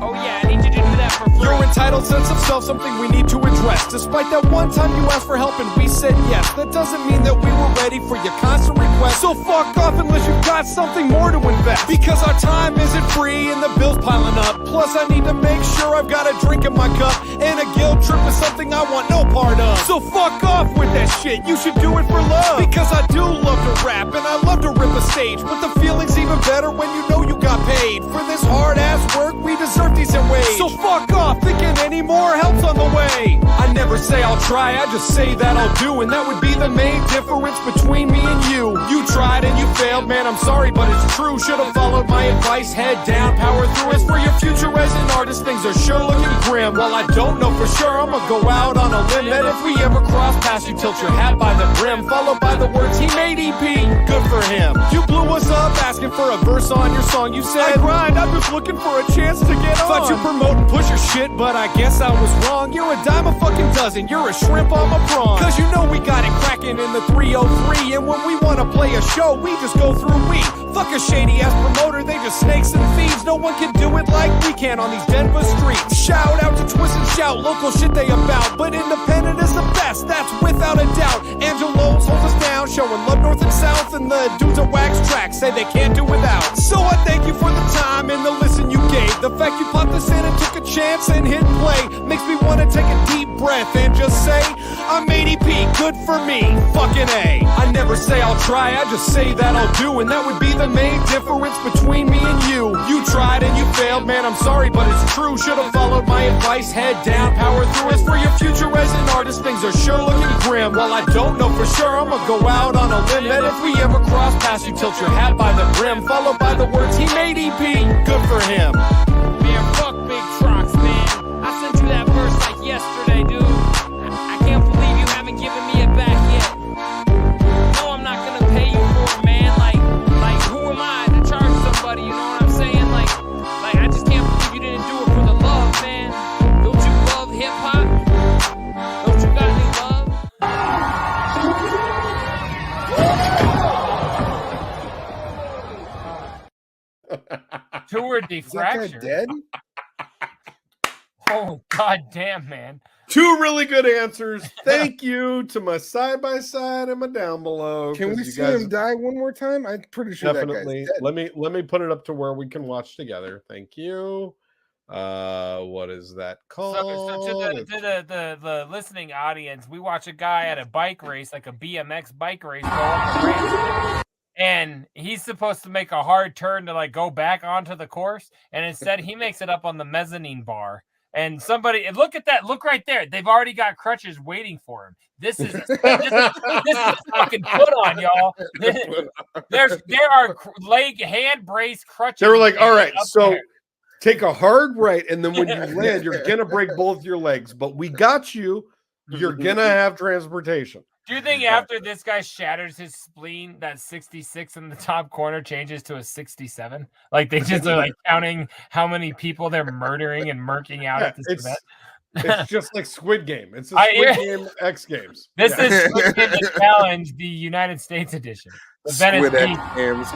Oh yeah, I need you to do that for free. Your entitled sense of self, something we need to address. Despite that one time you asked for help and we said yes, that doesn't mean that we were ready for your constant requests. So fuck off unless you've got something more to invest, because our time isn't free and the bill's piling up. Plus I need to make sure I've got a drink in my cup, and a guilt trip is something I want no part of. So fuck off with that shit, you should do it for love, because I do love to rap and I love to rip a stage, but the feeling's even better when you know you got paid for this hard ass work. We deserve decent wage. So fuck off thinking any more help's on the way. I never say I'll try, I just say that I'll do, and that would be the main difference between me and you. You tried and you failed, man, I'm sorry, but it's true. Should've followed my advice, head down, power through. As for your future as an artist, things are sure looking grim. While I don't know for sure, I'ma go out on a limb that if we ever cross paths, you tilt your hat by the brim, followed by the words, he made EP, good for him. You blew us up asking for a verse on your song. You said, I grind, I'm just looking for a chance to get on. Thought you promote and push your shit, but I guess I was wrong. You're a dime a fucking dozen, you're a shrimp on my prawn. Cause you know we got it cracking in the 303, and when we wanna play a show, we just go through we. Fuck a shady ass promoter, they just snakes and thieves. No one can do it like we can on these Denver streets. Shout out to Twist and Shout, local shit they about, but independent is the best, that's without a doubt. Angelo's holds us down, showing love north and south, and the dudes at Wax Track say they can't do without. So I thank you for the time and the listen you gave. The fact you popped this in and took a chance and hit play makes me wanna take a deep breath and just say, I'm ADP, good for me, fucking A. I never say I'll try, I just say that I'll do, and that would be the main difference between me and you. You tried and you failed, man, I'm sorry, but it's true. Should've followed my advice, head down, power through. As for your future as an artist, things are sure looking grim. While I don't know for sure, I'ma go out on a limb that if we ever cross paths, you tilt your hat by the brim, followed by the words, he made EP, good for him. Man, fuck Big Trox, man. I sent you that verse like yesterday, dude. I can't believe you haven't given me it back yet. No, I'm not gonna pay you for it, man. Like, who am I to charge somebody? You know what I'm saying? Like, I just can't believe you didn't do it for the love, man. Don't you love hip hop? Don't you got any love? Tour defraction. Dead? Oh, god damn, man. 2 really good answers. Thank you to my side by side and my down below. Can we see him die one more time? I'm pretty sure definitely. That guy's dead. Let me put it up to where we can watch together. Thank you. What is that called? So to the listening audience, we watch a guy at a bike race, like a BMX bike race, go up a ramp. And he's supposed to make a hard turn to like go back onto the course, and instead he makes it up on the mezzanine bar. And somebody, look at that, look right there. They've already got crutches waiting for him. This is fucking put on, y'all. There are hand brace crutches. They were like, all right, so take a hard right, and then when you land, you're gonna break both your legs. But we got you. You're gonna have transportation. Do you think after this guy shatters his spleen, that 66 in the top corner changes to a 67? Like they just are like counting how many people they're murdering and murking out at this event. It's just like Squid Game. It's a Squid Game X Games. This is Squid Game Challenge, the United States edition. The Squid X Games.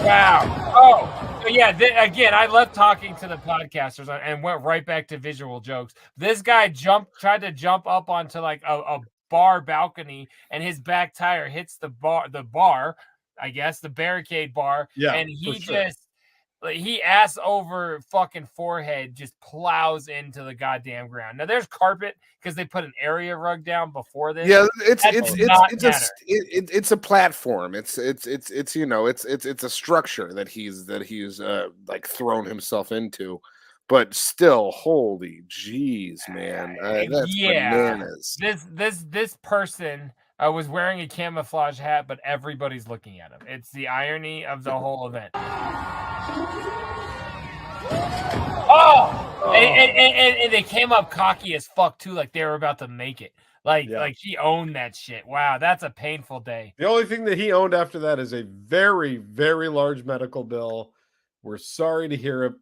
Wow. Oh, so yeah. Again, I left talking to the podcasters and went right back to visual jokes. This guy tried to jump up onto like a bar balcony, and his back tire hits the bar, I guess, the barricade bar. Yeah, and he ass over fucking forehead just plows into the goddamn ground. Now there's carpet because they put an area rug down before this. Yeah, it's a platform. It's you know, it's a structure that he's like thrown himself into. But still, holy jeez, man, that's bananas. This person was wearing a camouflage hat, but everybody's looking at him. It's the irony of the whole event. And they came up cocky as fuck too, like they were about to make it. Like he owned that shit. Wow, that's a painful day. The only thing that he owned after that is a very, very large medical bill. We're sorry to hear it.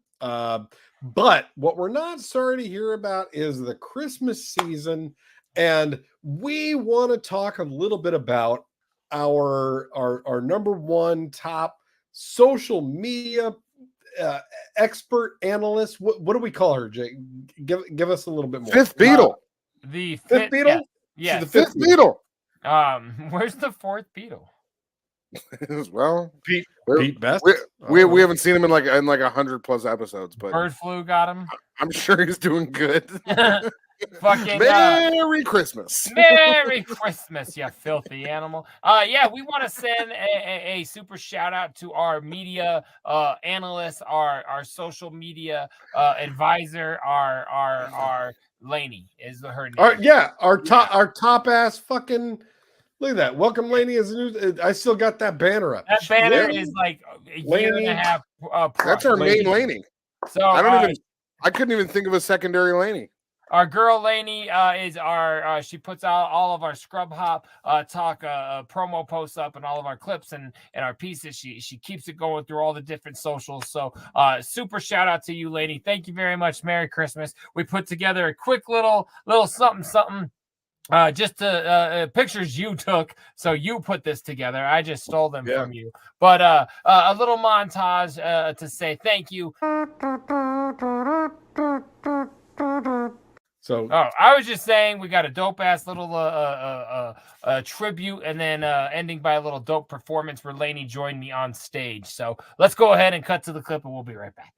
But what we're not sorry to hear about is the Christmas season, and we want to talk a little bit about our number one top social media expert analyst. What do we call her, Jake? Give us a little bit more. Fifth Beatle. The fifth Beatle. Yeah. The fifth Beatle. Where's the fourth Beatle? Well, Pete Best. We haven't seen him in like 100+ episodes, but bird flu got him. I'm sure he's doing good. Fucking Merry Christmas. Merry Christmas, you filthy animal. Yeah, we want to send a super shout out to our media analyst, our social media advisor, our Lainey is her name. Our top ass fucking. Look at that. Welcome, Lainey. I still got that banner up. That banner is like a year and a half. That's our main Lainey. So I couldn't even think of a secondary Lainey. Our girl Lainey is our. She puts out all of our Scrub Hop talk promo posts up and all of our clips and our pieces. She keeps it going through all the different socials. So super shout out to you, Lainey. Thank you very much. Merry Christmas. We put together a quick little something. Just pictures you took, so you put this together. I just stole them from you, but a little montage to say thank you. So, I was just saying we got a dope ass little tribute, and then ending by a little dope performance where Lainey joined me on stage. So let's go ahead and cut to the clip, and we'll be right back.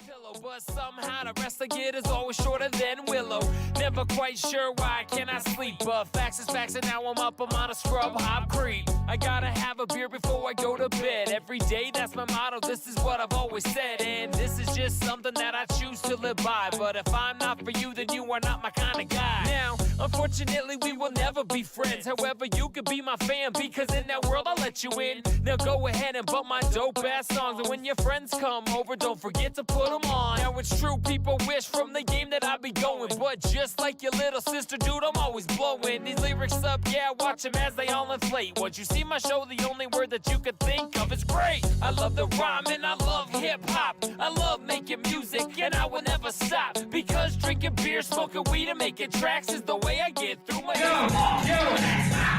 pillow, but somehow the rest I get is always shorter than Willow. Never quite sure why I cannot sleep, but facts is facts, and now I'm on a scrub hop creep. I gotta have a beer before I go to bed. Every day, that's my motto, this is what I've always said, and this is just something that I choose to live by. But if I'm not for you, then you are not my kind of guy. Now, unfortunately, we will never be friends. However, you could be my fan, because in that world I'll let you in. Now go ahead and bump my dope ass songs, and when your friends come over, don't forget to put them on. Now it's true, people wish from the game that I be going, but just like your little sister, dude, I'm always blowing these lyrics up. Yeah, watch them as they all inflate. Once you see my show, the only word that you could think of is great. I love the rhyme and I love hip hop. I love making music and I will never stop, because drinking beer, smoking weed, and making tracks is the way I get through my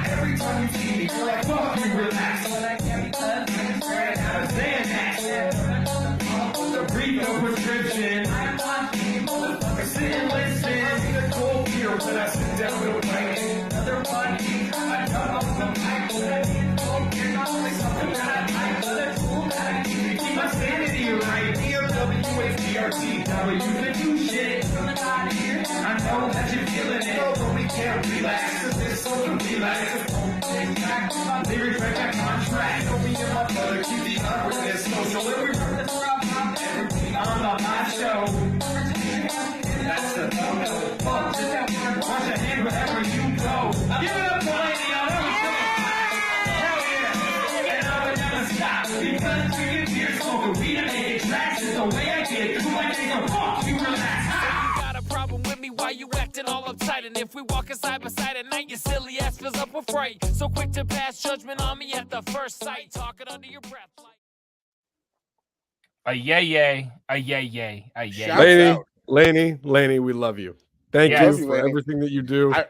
Every time you see me, you're like, fuck you, relax. But I can't because I'm scared out of saying that. The brief, no prescription. I'm watching, motherfucker, sit and listen. I see the cold beer when I sit down with my another one. I cut off the mic, but I need cold beer. Not only something that I like, but a tool that I use to keep my sanity right. DRT, now you can do shit. Coming out of here, I know that you're feeling it, but we can't relax. Cause this so can relax. My lyrics right back on track. Don't be in my brother, keep the awkwardness social. Every purpose where I'm from, everything on my show. That's the no-no. Fuck, just have one, watch your hand wherever you go. Give it up for Lady on everything. Hell yeah. And I would never stop, because drinking beer, smoking weed, and making tracks is the way I get through my day. So fuck, you relax. You got a problem with me, why you acting all uptight? And if we walking side by side at night, your silly ass fills up with fright. So quick to pass judgment on me at the first sight, talking under your breath like a yay, a yay. Laney, we love you. Thank you for everything that you do. I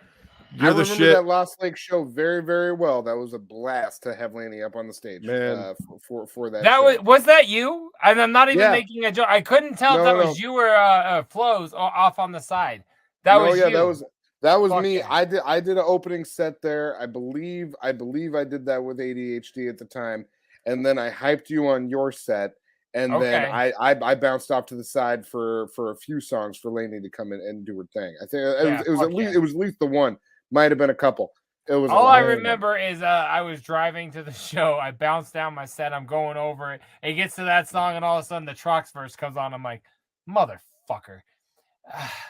remember that Lost Lake show very, very well. That was a blast to have Laney up on the stage, man. For that. That was that you? And I'm not even making a joke. I couldn't tell if that was you or Flo's off on the side. That was you. That was me. I did an opening set there. I believe I did that with ADHD at the time, and then I hyped you on your set. And then I bounced off to the side for a few songs for Laney to come in and do her thing. I think it was at least the one. Might have been a couple. It was all I remember is I was driving to the show. I bounced down my set. I'm going over it. It gets to that song, and all of a sudden the Trox verse comes on. I'm like, motherfucker.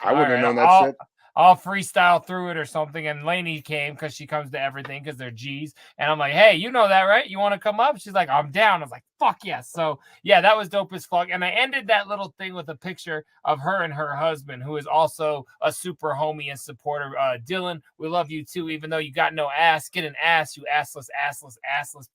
I wouldn't have known that shit. I'll freestyle through it or something. And Laney came because she comes to everything because they're G's. And I'm like, hey, you know that, right? You want to come up? She's like, I'm down. I was like, fuck yes. So, yeah, that was dope as fuck. And I ended that little thing with a picture of her and her husband, who is also a super homie and supporter. Dylan, we love you too, even though you got no ass. Get an ass, you assless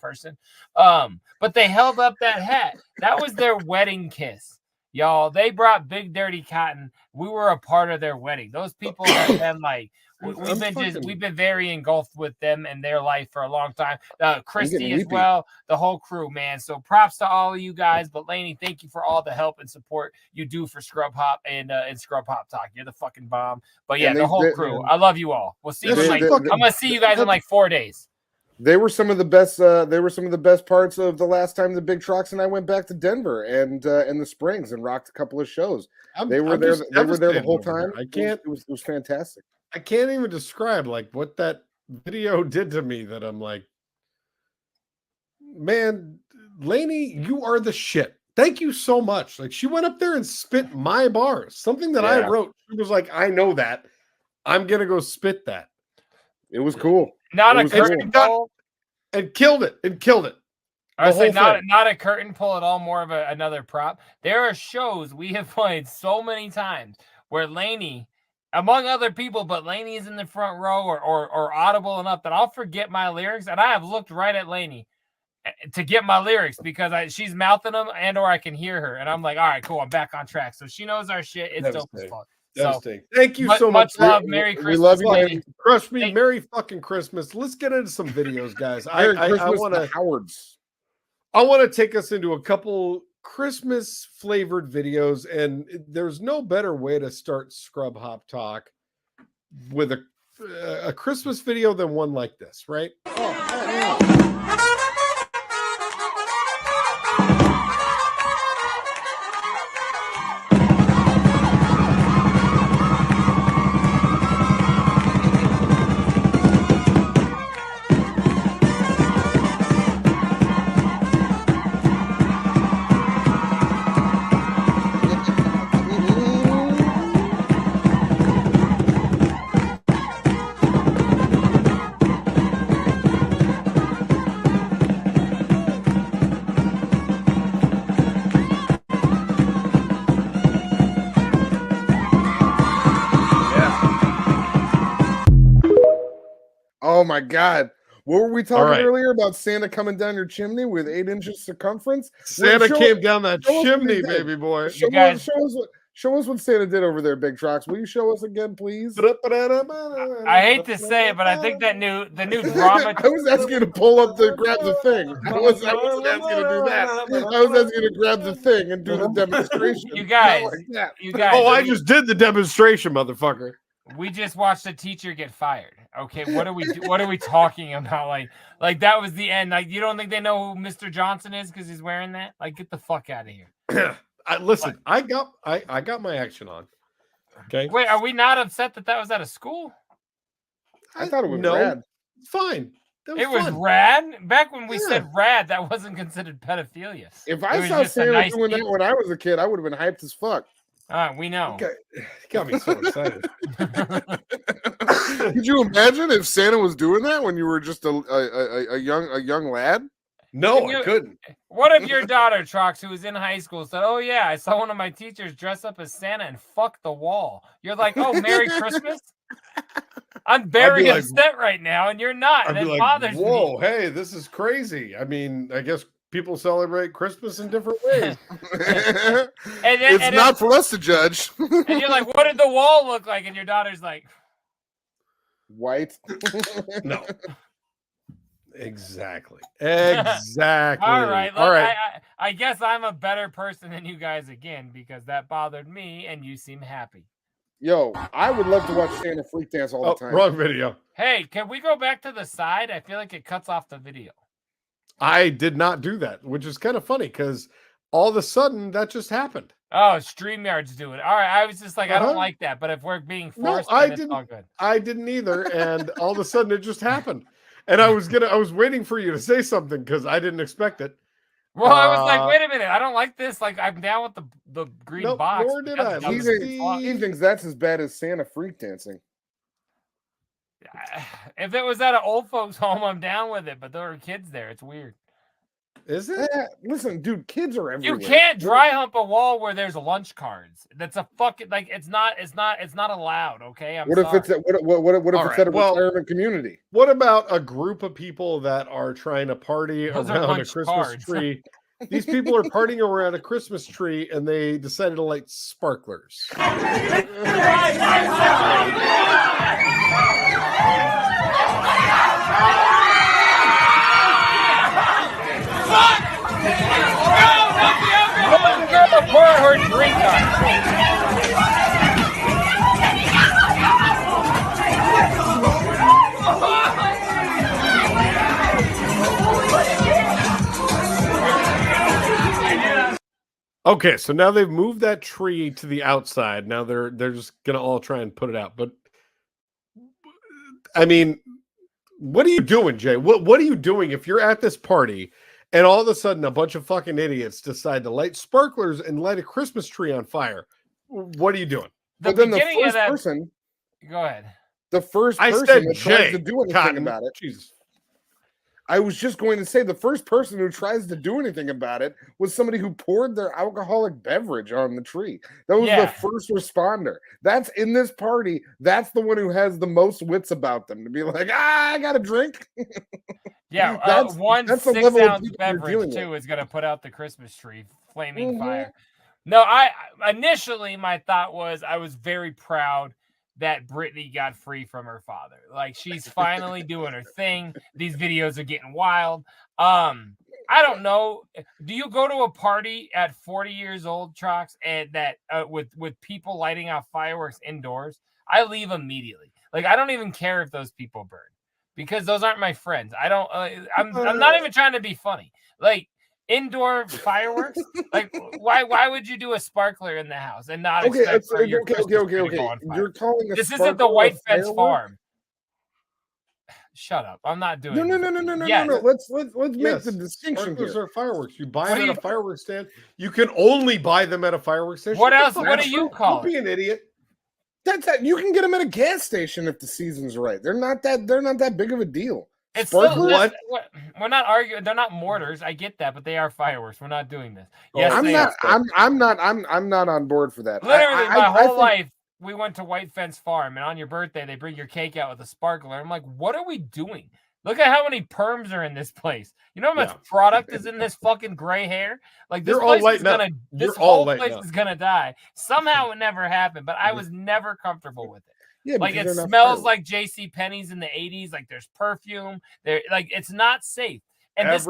person. But they held up that hat. That was their wedding kiss. Y'all, they brought Big Dirty Cotton. We were a part of their wedding. Those people have been like, we've been very engulfed with them and their life for a long time. Christy as well, the whole crew, man. So props to all of you guys. But Laney, thank you for all the help and support you do for Scrub Hop and Scrub Hop Talk. You're the fucking bomb. But yeah, the whole crew. I love you all. We'll see you I'm gonna see you guys in like 4 days. They were some of the best. They were some of the best parts of the last time the Big Trox and I went back to Denver and in the Springs and rocked a couple of shows. They were there the whole time. It was fantastic. I can't even describe like what that video did to me. That I'm like, man, Laney, you are the shit. Thank you so much. Like she went up there and spit my bars, something that I wrote. She was like, I know that. I'm gonna go spit that. It was cool. Not a curtain pull. And killed it. I would say not a curtain pull at all, more of another prop. There are shows we have played so many times where Laney, among other people, but Laney is in the front row or audible enough that I'll forget my lyrics. And I have looked right at Laney to get my lyrics because she's mouthing them or I can hear her. And I'm like, all right, cool. I'm back on track. So she knows our shit. It's dope as fuck. So, thank you so much. Love. Merry Christmas. We love you, lady. Crush me. Merry fucking Christmas. Let's get into some videos, guys. I want to take us into a couple Christmas flavored videos, and there's no better way to start Scrub Hop Talk with a Christmas video than one like this, right? my God. What were we talking earlier about Santa coming down your chimney with 8 inches circumference? Santa came down that chimney, baby boy. Show us what Santa did over there, Big Trox. Will you show us again, please? I hate to say it, but I think the new drama. I was asking you to pull up grab the thing. I wasn't asking you to do that. I was asking you to grab the thing and do the demonstration. You guys. Oh, I just did the demonstration, motherfucker. We just watched a teacher get fired. Okay, what are we talking about? Like that was the end. Like, you don't think they know who Mr. Johnson is because he's wearing that? Like, get the fuck out of here. Listen, I got my action on. Okay. Wait, are we not upset that was at a school? I thought it was rad. Fine. It was rad. Back when we said rad, that wasn't considered pedophilia. If I saw Santa doing that when I was a kid, I would have been hyped as fuck. We know. Okay. Got me so excited. Could you imagine if Santa was doing that when you were just a young lad? No, I couldn't. What if your daughter, Trox, who was in high school, said, "Oh yeah, I saw one of my teachers dress up as Santa and fuck the wall"? You're like, "Oh, Merry Christmas." I'm very upset right now, and you're not. And it bothers me. Whoa, hey, this is crazy. I mean, I guess people celebrate Christmas in different ways. It's not for us to judge. And you're like, "What did the wall look like?" And your daughter's like, "White." No. Exactly. All right. All right. I guess I'm a better person than you guys again because that bothered me, and you seem happy. Yo, I would love to watch Santa freak dance all the time. Wrong video. Hey, can we go back to the side? I feel like it cuts off the video. I did not do that, which is kind of funny because all of a sudden that just happened. Oh, StreamYard's doing it. All right. I was just like, I don't like that, but if we're being forced, it's all good. I didn't either, and all of a sudden it just happened. And I was waiting for you to say something because I didn't expect it. Well, I was like, wait a minute, I don't like this. Like, I'm down with the green box. Nor did I. He thinks that's as bad as Santa freak dancing. If it was at an old folks' home, I'm down with it. But there are kids there. It's weird. Is it? Listen, dude, kids are everywhere. You can't dry hump a wall where there's lunch cards. That's a fucking it's not allowed. Okay. What if it's at a retirement community? What about a group of people that are trying to party around a Christmas tree? These people are partying around a Christmas tree and they decided to light sparklers. Pour her drink on. Okay, so now they've moved that tree to the outside. Now they're just gonna all try and put it out. But I mean, what are you doing, Jay? What are you doing if you're at this party and all of a sudden a bunch of fucking idiots decide to light sparklers and light a Christmas tree on fire? What are you doing? But then the first person. Go ahead. The first person that tries to do anything about it. Jesus. I was just going to say the first person who tries to do anything about it was somebody who poured their alcoholic beverage on the tree. That was the first responder. That's in this party. That's the one who has the most wits about them to be like, I got a drink. Yeah, that's 1 6-ounce beverage too is going to put out the Christmas tree, flaming fire. No, initially my thought was I was very proud that Brittany got free from her father. Like, she's finally doing her thing. These videos are getting wild. I don't know. Do you go to a party at 40 years old, Trox, and that with people lighting off fireworks indoors? I leave immediately. Like, I don't even care if those people burn because those aren't my friends. I don't. I'm not even trying to be funny. Like, indoor fireworks? Like, why would you do a sparkler in the house and not expect for your Christmas tree to go on fire? You're calling this isn't the White Fence Farm. Shut up! I'm not doing. No. Let's make the distinction here. Those are fireworks. You buy them at a fireworks stand. You can only buy them at a fireworks stand. What else? What do you call? Don't be an idiot. You can get them at a gas station if the season's right. They're not that big of a deal. It's still, we're not arguing. They're not mortars. I get that, but they are fireworks. We're not doing this. Yes, I'm not on board for that. Literally, my whole life, we went to White Fence Farm, and on your birthday, they bring your cake out with a sparkler. I'm like, what are we doing? Look at how many perms are in this place. You know how much product is in this fucking gray hair? Like this place is gonna, this whole place is gonna die. Somehow it never happened, but I was never comfortable with it. Yeah, like it smells like J.C. Penney's in the 80s. Like there's perfume. There, like it's not safe. And this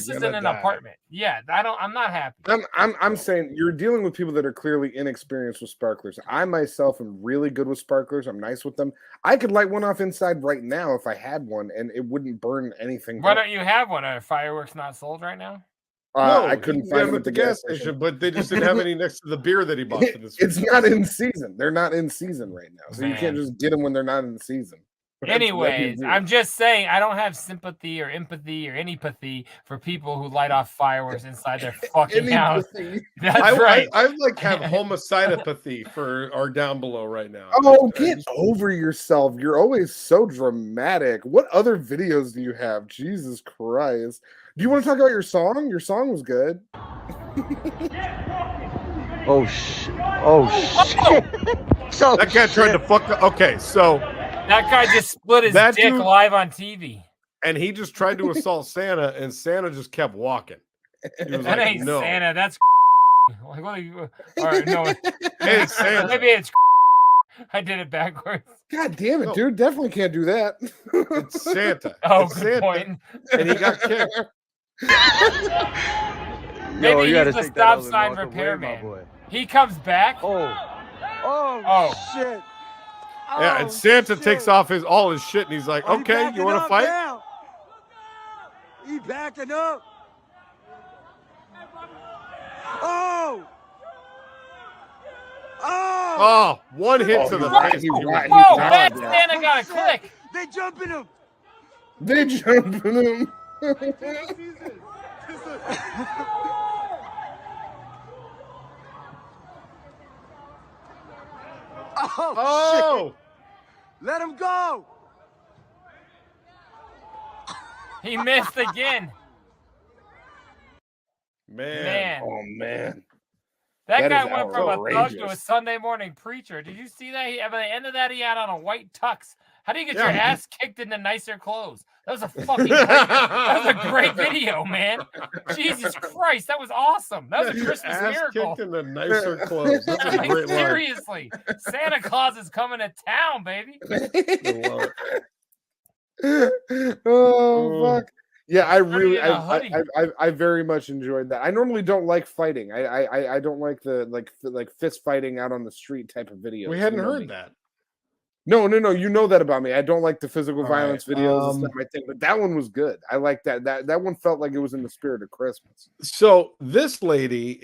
isn't an apartment. Yeah, I'm not happy. I'm saying you're dealing with people that are clearly inexperienced with sparklers. I myself am really good with sparklers. I'm nice with them. I could light one off inside right now if I had one, and it wouldn't burn anything. Why don't you have one? Are fireworks not sold right now? No, I couldn't find them at the gas station, but they just didn't have any next to the beer that he bought for this. It's not in season. They're not in season right now, so you can't just get them when they're not in season. Anyways, I'm just saying I don't have sympathy or empathy or anypathy for people who light off fireworks inside their fucking house. That's right. I like have homicidopathy for our down below right now. Oh, get over yourself. You're always so dramatic. What other videos do you have? Jesus Christ. Do you want to talk about your song? Your song was good. Oh shit. Oh shit. So that guy tried to fuck okay, so that guy just split his dick live on TV. And he just tried to assault Santa, and Santa just kept walking. He was that like, ain't no. Santa, that's like what are you or no hey, Santa. Maybe it's I did it backwards. God damn it, dude. Definitely can't do that. It's Santa. Oh, it's good Santa. point. And he got kicked. Maybe he's a stop sign repairman. He comes back. Oh shit. Yeah, and Santa takes off all his shit, and he's like, "Okay, you want to fight?" Now. He backing up. Oh, one hit to the face. Oh, man, Santa got a click. They jumping him. They jumping him. Oh, shit. Let him go. He missed again. Man. Oh, man. That guy went from a thug to a Sunday morning preacher. Did you see that? At the end of that, he had on a white tux. How do you get your ass kicked into nicer clothes? That was a fucking that was a great video, man. Jesus Christ, that was awesome. That was a Christmas miracle. Kicked into nicer clothes. That's a great line. Seriously, Santa Claus is coming to town, baby. Oh fuck. Yeah, I really, I very much enjoyed that. I normally don't like fighting. I don't like the like fist fighting out on the street type of videos. We hadn't heard that. No. You know that about me. I don't like the physical violence videos. It's not my thing. But that one was good. I like that. That one felt like it was in the spirit of Christmas. So this lady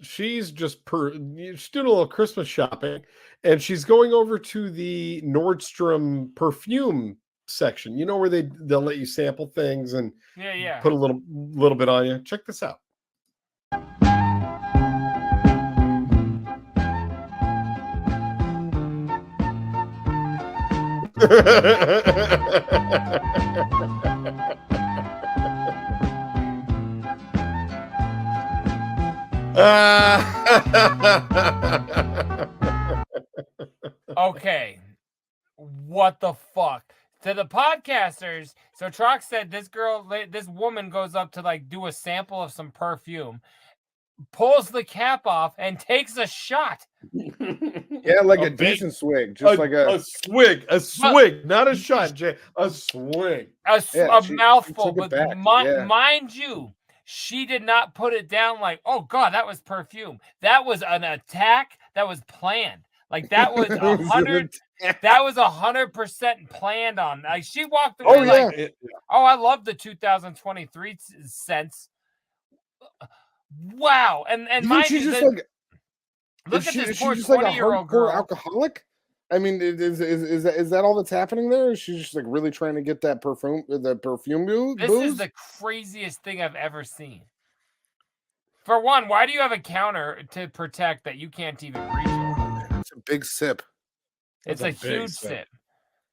she's doing a little Christmas shopping, and she's going over to the Nordstrom perfume section, you know, where they'll let you sample things and put a little bit on you. Check this out. Okay, what the fuck? To the podcasters, so Trox said this woman goes up to like do a sample of some perfume, pulls the cap off, and takes a shot. Yeah, like a decent swig, just like a swig, not a shot, Jay. A swig, a mouthful. But mind you, she did not put it down like, oh god, that was perfume. That was an attack that was planned. Like that was 100. That was 100% planned on. Like she walked away I love the 2023 scents. Wow, and mind you, look at this poor 20-year-old girl. Alcoholic. I mean, is that all that's happening there? Is she just like really trying to get that perfume booze? This is the craziest thing I've ever seen. For one, why do you have a counter to protect that you can't even reach? It's a big sip. It's a huge sip.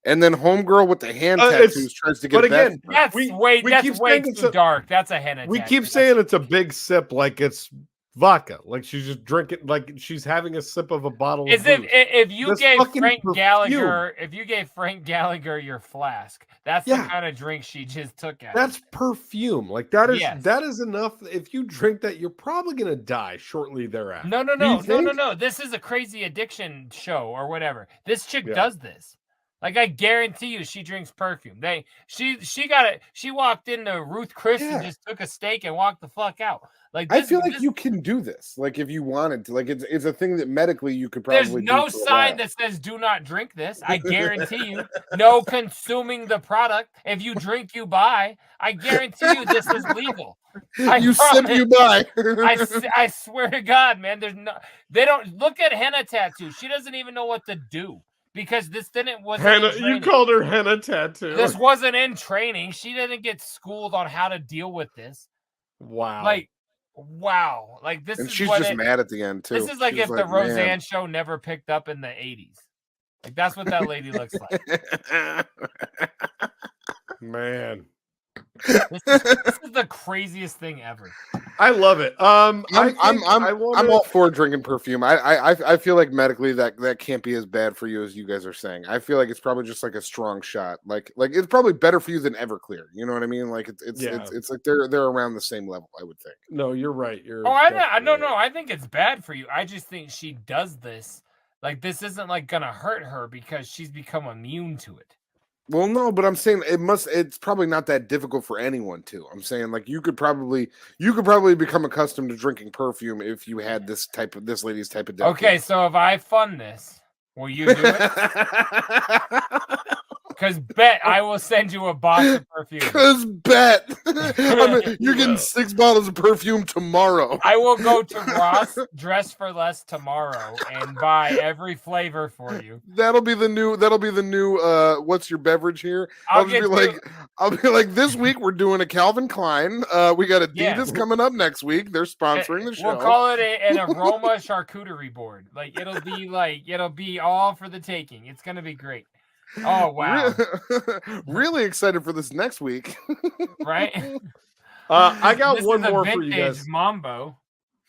And then homegirl with the hand tattoos tries to get back. That's way too dark. That's a henna. We keep saying it's a big sip, like it's vodka. Like she's just drinking, like she's having a sip of a bottle Is of booze. if you This gave fucking Frank perfume. Gallagher, if you gave Frank Gallagher your flask, that's the Yeah. kind of drink she just took out. That's perfume. Like that is Yes. that is enough. If you drink that, you're probably gonna die shortly thereafter. No. This is a crazy addiction show or whatever. This chick does this. Like I guarantee you, she drinks perfume. She got it. She walked into Ruth Chris and just took a steak and walked the fuck out. Like I feel like you can do this. Like if you wanted to. Like it's a thing that medically you could probably. There's no sign that says do not drink this. I guarantee you. No consuming the product. If you drink, you buy. I guarantee you this is legal. You sip, you buy. I swear to God, man. They don't look at henna tattoo. She doesn't even know what to do. Because this wasn't henna. You called her henna tattoo. This wasn't in training. She didn't get schooled on how to deal with this. Wow. Wow. Like this and is she's just mad at the end too. This is like if the Roseanne show never picked up in the 80s. Like that's what that lady looks like. Man. This is the craziest thing ever. I love it. I'm all for drinking perfume. I feel like medically that can't be as bad for you as you guys are saying. I feel like it's probably just like a strong shot. Like it's probably better for you than Everclear. You know what I mean? Like it's like they're around the same level. I would think. No, you're right. I think it's bad for you. I just think she does this. Like this isn't like gonna hurt her because she's become immune to it. Well, no, but I'm saying it's probably not that difficult for anyone to. I'm saying like you could probably become accustomed to drinking perfume if you had this lady's type of death. Okay, so if I fund this, will you do it? Because bet I will send you a box of perfume. Because bet you're getting 6 bottles of perfume tomorrow. I will go to Ross Dress for Less tomorrow and buy every flavor for you. That'll be the new what's your beverage here? I'll be like this week we're doing a Calvin Klein. We got Adidas coming up next week. They're sponsoring the show. We'll call it an aroma charcuterie board. Like it'll be all for the taking. It's gonna be great. Oh wow! Really excited for this next week, right? I got one more for you guys. Mambo.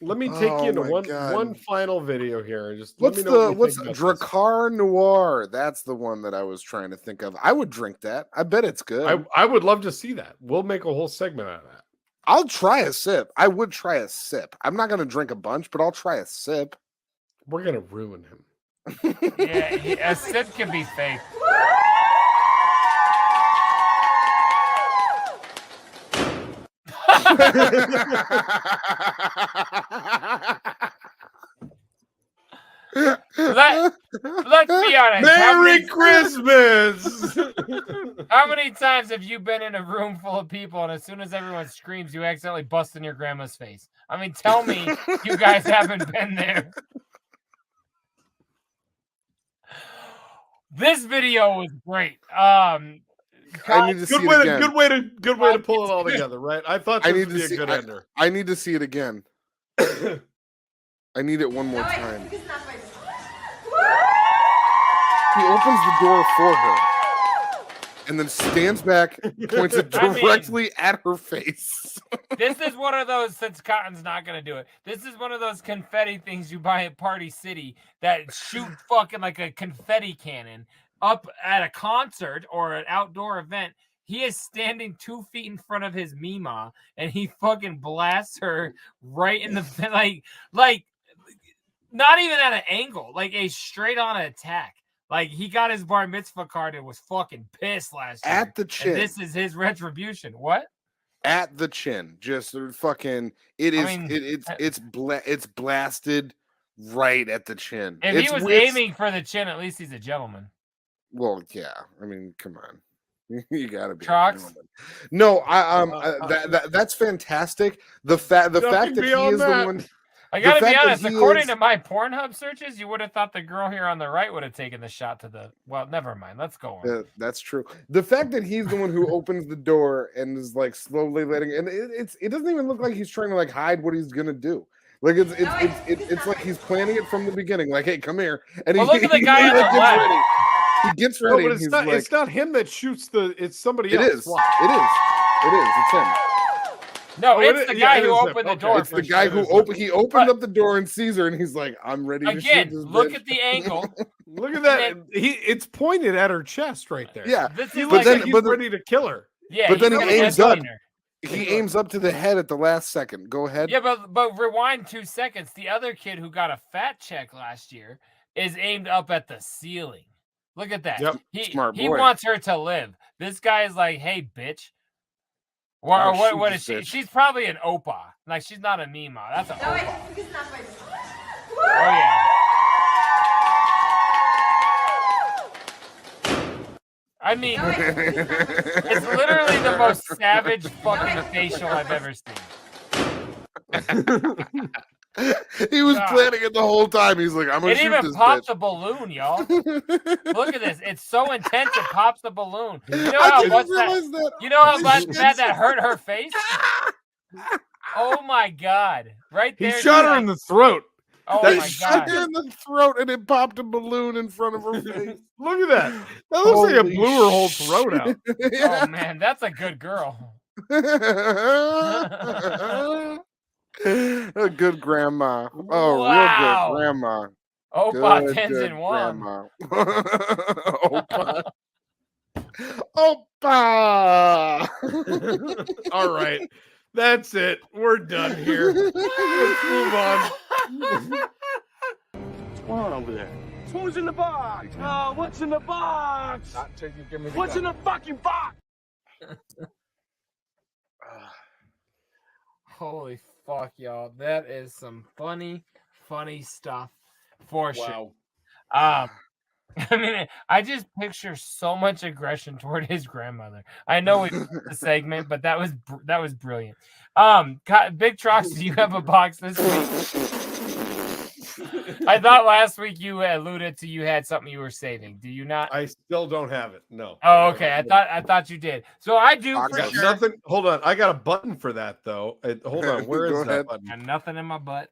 Let me take you into one final video here. Just what's Dracar Noir? That's the one that I was trying to think of. I would drink that. I bet it's good. I would love to see that. We'll make a whole segment out of that. I'll try a sip. I would try a sip. I'm not going to drink a bunch, but I'll try a sip. We're going to ruin him. Yeah, a sip can be fake. Let's be honest. Merry Christmas! How many times have you been in a room full of people and as soon as everyone screams, you accidentally bust in your grandma's face? I mean, tell me you guys haven't been there. This video was great. Good way to pull it all together, right? I thought this would be a good ender. I need to see it again. I need it one more time. He opens the door for her and then stands back, points it directly at her face. This is one of those, since Cotton's not going to do it, this is one of those confetti things you buy at Party City that shoot fucking like a confetti cannon up at a concert or an outdoor event. He is standing 2 feet in front of his Mima and he fucking blasts her right in the, like not even at an angle, like a straight on attack. Like he got his bar mitzvah card and was fucking pissed last year. At the chin. And this is his retribution. What? At the chin. Just fucking it's blasted right at the chin. If he was aiming for the chin, at least he's a gentleman. Well, yeah. I mean, come on. You gotta be Trox. No, that's fantastic. The fact that he is the one. I gotta be honest. According to my Pornhub searches, you would have thought the girl here on the right would have taken the shot to the. Well, never mind. Let's go on. That's true. The fact that he's the one who opens the door and is like slowly letting, and it doesn't even look like he's trying to like hide what he's gonna do. Like it's like he's planning it from the beginning. Like, hey, come here, and look at the guy on the left. He gets ready. No, but it's not him that shoots the. It's somebody else. It is. It's him. No, it's the guy who opened the door. It's the guy who opened up the door and sees her, and he's like, "I'm ready to shoot this look bitch." at the angle. Look at that. It's pointed at her chest right there. Yeah, He looks like he's ready to kill her. Yeah, but then he aims up. her. He aims up to the head at the last second. Go ahead. Yeah, but rewind 2 seconds. The other kid who got a fat check last year is aimed up at the ceiling. Look at that. Yep. Smart boy. He wants her to live. This guy is like, hey, bitch. What is she? Bitch. She's probably an opa. Like, she's not a Mima. That's a opa. Oh, yeah. I mean, it's literally the most savage fucking facial I've ever seen. He was planning it the whole time. He's like, I'm going to shoot this bitch. It even popped the balloon, y'all. Look at this. It's so intense, it pops the balloon. You know how much that hurt her face? Oh, my God. Right there. He shot her in the throat. Oh, my God. Shot her in the throat, and it popped a balloon in front of her face. Look at that. That looks like it blew her whole throat out. Oh, man. That's a good girl. A good grandma. Oh, wow. Real good grandma. Opa, good, 10s good in 1. Grandma. Opa. All right. That's it. We're done here. Let's move on. What's going on over there? Who's in the box? Oh, what's in the box? What's in the fucking box? Holy fuck, y'all. That is some funny stuff for sure. I mean, I just picture so much aggression toward his grandmother. I know it's a segment, but that was brilliant. Big Trox, do you have a box this week? I thought last week you alluded to you had something you were saving. Do you not? I still don't have it. No. Oh, okay. I thought you did. So I do. I got nothing. Hold on. I got a button for that though. Hold on. Where is that button? Got nothing in my butt.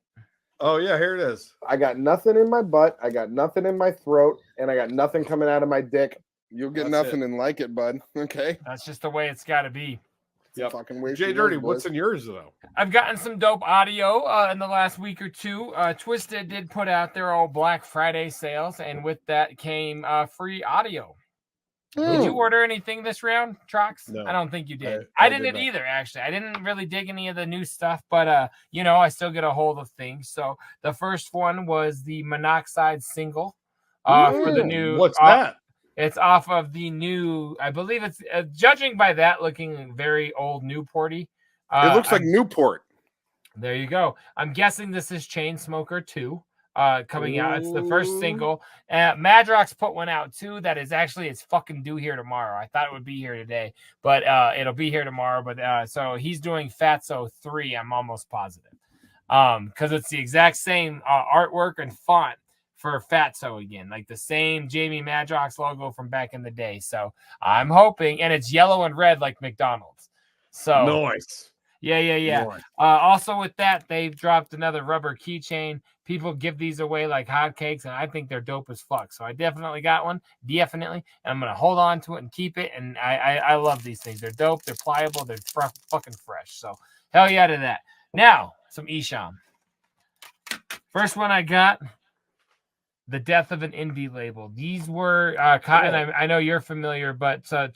Oh yeah, here it is. I got nothing in my butt. I got nothing in my throat, and I got nothing coming out of my dick. You'll get nothing and like it, bud. Okay. That's just the way it's got to be. Yep. Fucking way. JDirty, what's in yours though? I've gotten some dope audio in the last week or two. Twisted did put out their old Black Friday sales, and with that came free audio. Did you order anything this round, Trox? No, I don't think you did. I didn't either, actually. I didn't really dig any of the new stuff, but I still get a hold of things. So the first one was the Monoxide single for the new. What's that? It's off of the new, I believe it's, judging by that, looking very old Newporty. It looks like Newport. There you go. I'm guessing this is Chainsmoker 2 coming out. It's the first single. Madrox put one out too that is actually, it's fucking due here tomorrow. I thought it would be here today, but it'll be here tomorrow. But so he's doing Fatso 3, I'm almost positive. Because it's the exact same artwork and font for Fatso again, like the same Jamie Madrox logo from back in the day. So I'm hoping, and it's yellow and red like McDonald's. So nice. Yeah. Nice. Also with that, they've dropped another rubber keychain. People give these away like hotcakes, and I think they're dope as fuck. So I definitely got one, definitely, and I'm gonna hold on to it and keep it. And I love these things. They're dope. They're pliable. They're fucking fresh. So hell yeah to that. Now some Esham. First one I got. The Death of an Indie Label. These were Cotton. I know you're familiar, but to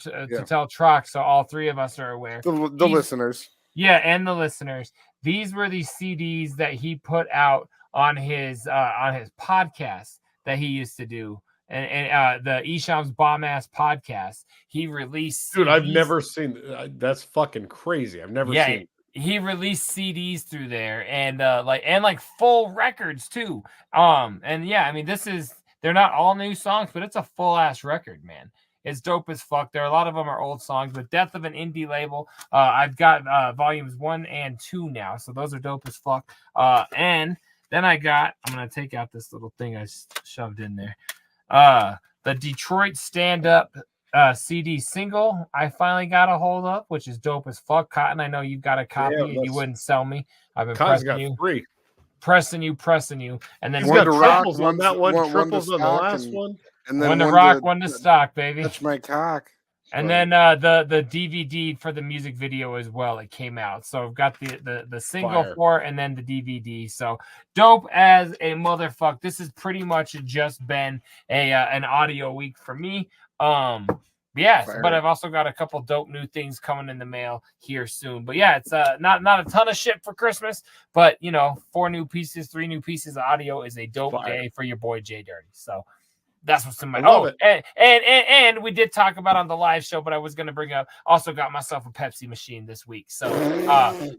tell Trox, so all three of us are aware. The listeners. Yeah, and the listeners. These were the CDs that he put out on his podcast that he used to do, and the Esham's Bomb Ass podcast. He released. Dude, CDs. I've never seen. That's fucking crazy. I've never seen it. He released CDs through there and like full records too. And yeah, I mean, they're not all new songs, but it's a full ass record, man. It's dope as fuck. There are a lot of them are old songs, but Death of an Indie Label. I've got volumes 1 and 2 now, so those are dope as fuck. And then I'm gonna take out this little thing I shoved in there. The Detroit Stand Up CD single I finally got a hold of, which is dope as fuck. Cotton, I know you've got a copy and you wouldn't sell me. I've been pressing you. Pressing you. And then he's got triples on that one, triples on the last one. And then one to rock, one to stock, baby. Touch my cock. And then the DVD for the music video as well. It came out, so I've got the single for it and then the DVD. So dope as a motherfucker. This has pretty much just been an audio week for me. Yes, but I've also got a couple dope new things coming in the mail here soon. But yeah, it's not a ton of shit for Christmas, but 3 new pieces of audio is a dope day for your boy JDirty. So that's what's in my and we did talk about on the live show, but I was going to bring up, also got myself a Pepsi machine this week. So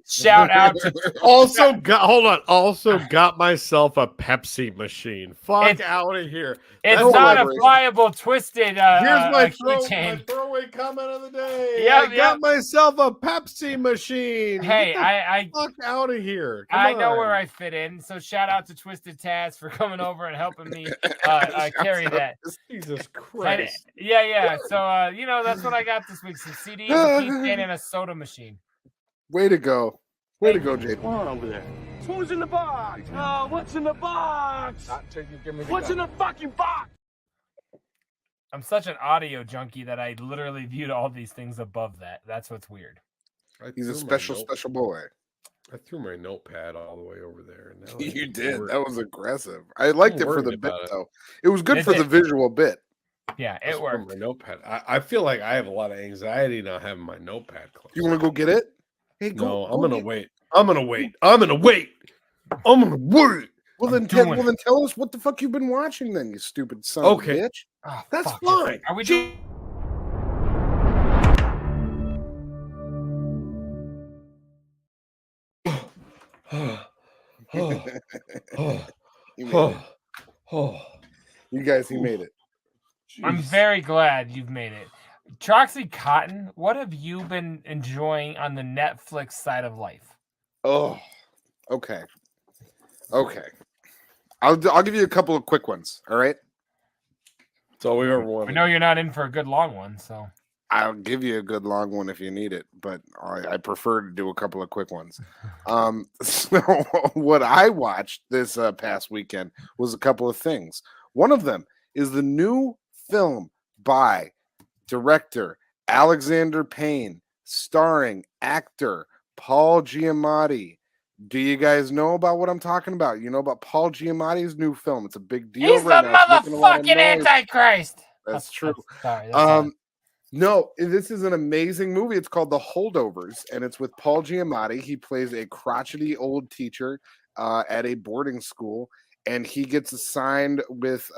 shout out to also got myself a Pepsi machine. Fuck out of here. It's not a pliable twisted here's my keychain. throwaway comment of the day. Yep, I got myself a Pepsi machine. Hey, I fuck out of here. I know where I fit in. So shout out to Twisted Taz for coming over and helping me carry that. Jesus Christ. Yeah. So that's what I got this week. Some CDs, a keychain, and a soda machine. Way to go. Way to go, Jade. What's on over there? Who's in the box? Oh, what's in the box? What's in the fucking box? I'm such an audio junkie that I literally viewed all these things above that. That's what's weird. He's a special boy. I threw my notepad all the way over there. And now you did. That was aggressive. I liked it for the bit, though. It was good for the visual bit. Yeah, it worked. My notepad. I feel like I have a lot of anxiety not having my notepad close. You want to go get it? Hey, no, I'm gonna wait. I'm gonna wait. Well, then tell us what the fuck you've been watching, then, you stupid son of a bitch. Oh, that's fine. Are we doing? You guys, he made it. I'm very glad you've made it. Troxy Cotton, what have you been enjoying on the Netflix side of life? Oh, okay. I'll give you a couple of quick ones. All right. So we know you're not in for a good long one, so I'll give you a good long one if you need it, but I prefer to do a couple of quick ones. So what I watched this past weekend was a couple of things. One of them is the new film by director Alexander Payne, starring actor Paul Giamatti. Do you guys know about what I'm talking about? You know about Paul Giamatti's new film? It's a big deal. He's right the motherfucking Antichrist. That's true. Sorry. No, this is an amazing movie. It's called The Holdovers, and it's with Paul Giamatti. He plays a crotchety old teacher at a boarding school, and he gets assigned with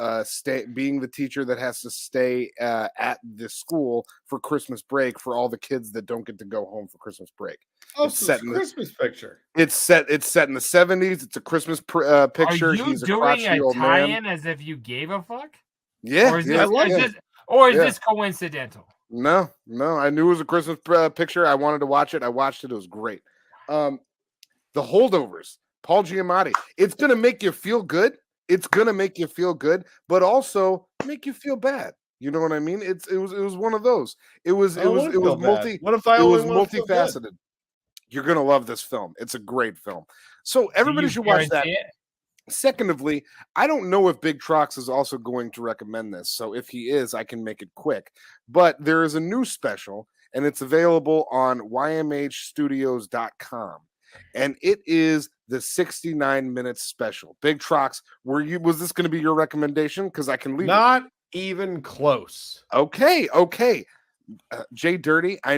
being the teacher that has to stay at the school for Christmas break for all the kids that don't get to go home for Christmas break. Oh, it's set in Christmas picture. It's set in the 70s. It's a Christmas picture. Are you He's doing a a tie-in as if you gave a fuck? Yeah. Or is this coincidental? No. I knew it was a Christmas picture. I wanted to watch it. I watched it. It was great. The Holdovers. Paul Giamatti. It's going to make you feel good. But also make you feel bad. You know what I mean? It was one of those. It was multifaceted. You're going to love this film. It's a great film. So everybody should watch that. Secondly, I don't know if Big Trox is also going to recommend this. So if he is, I can make it quick. But there is a new special, and it's available on ymhstudios.com. And it is the 69-minute special. Big Trox, was this going to be your recommendation? Because I can leave. Not even close. Okay. JDirty, I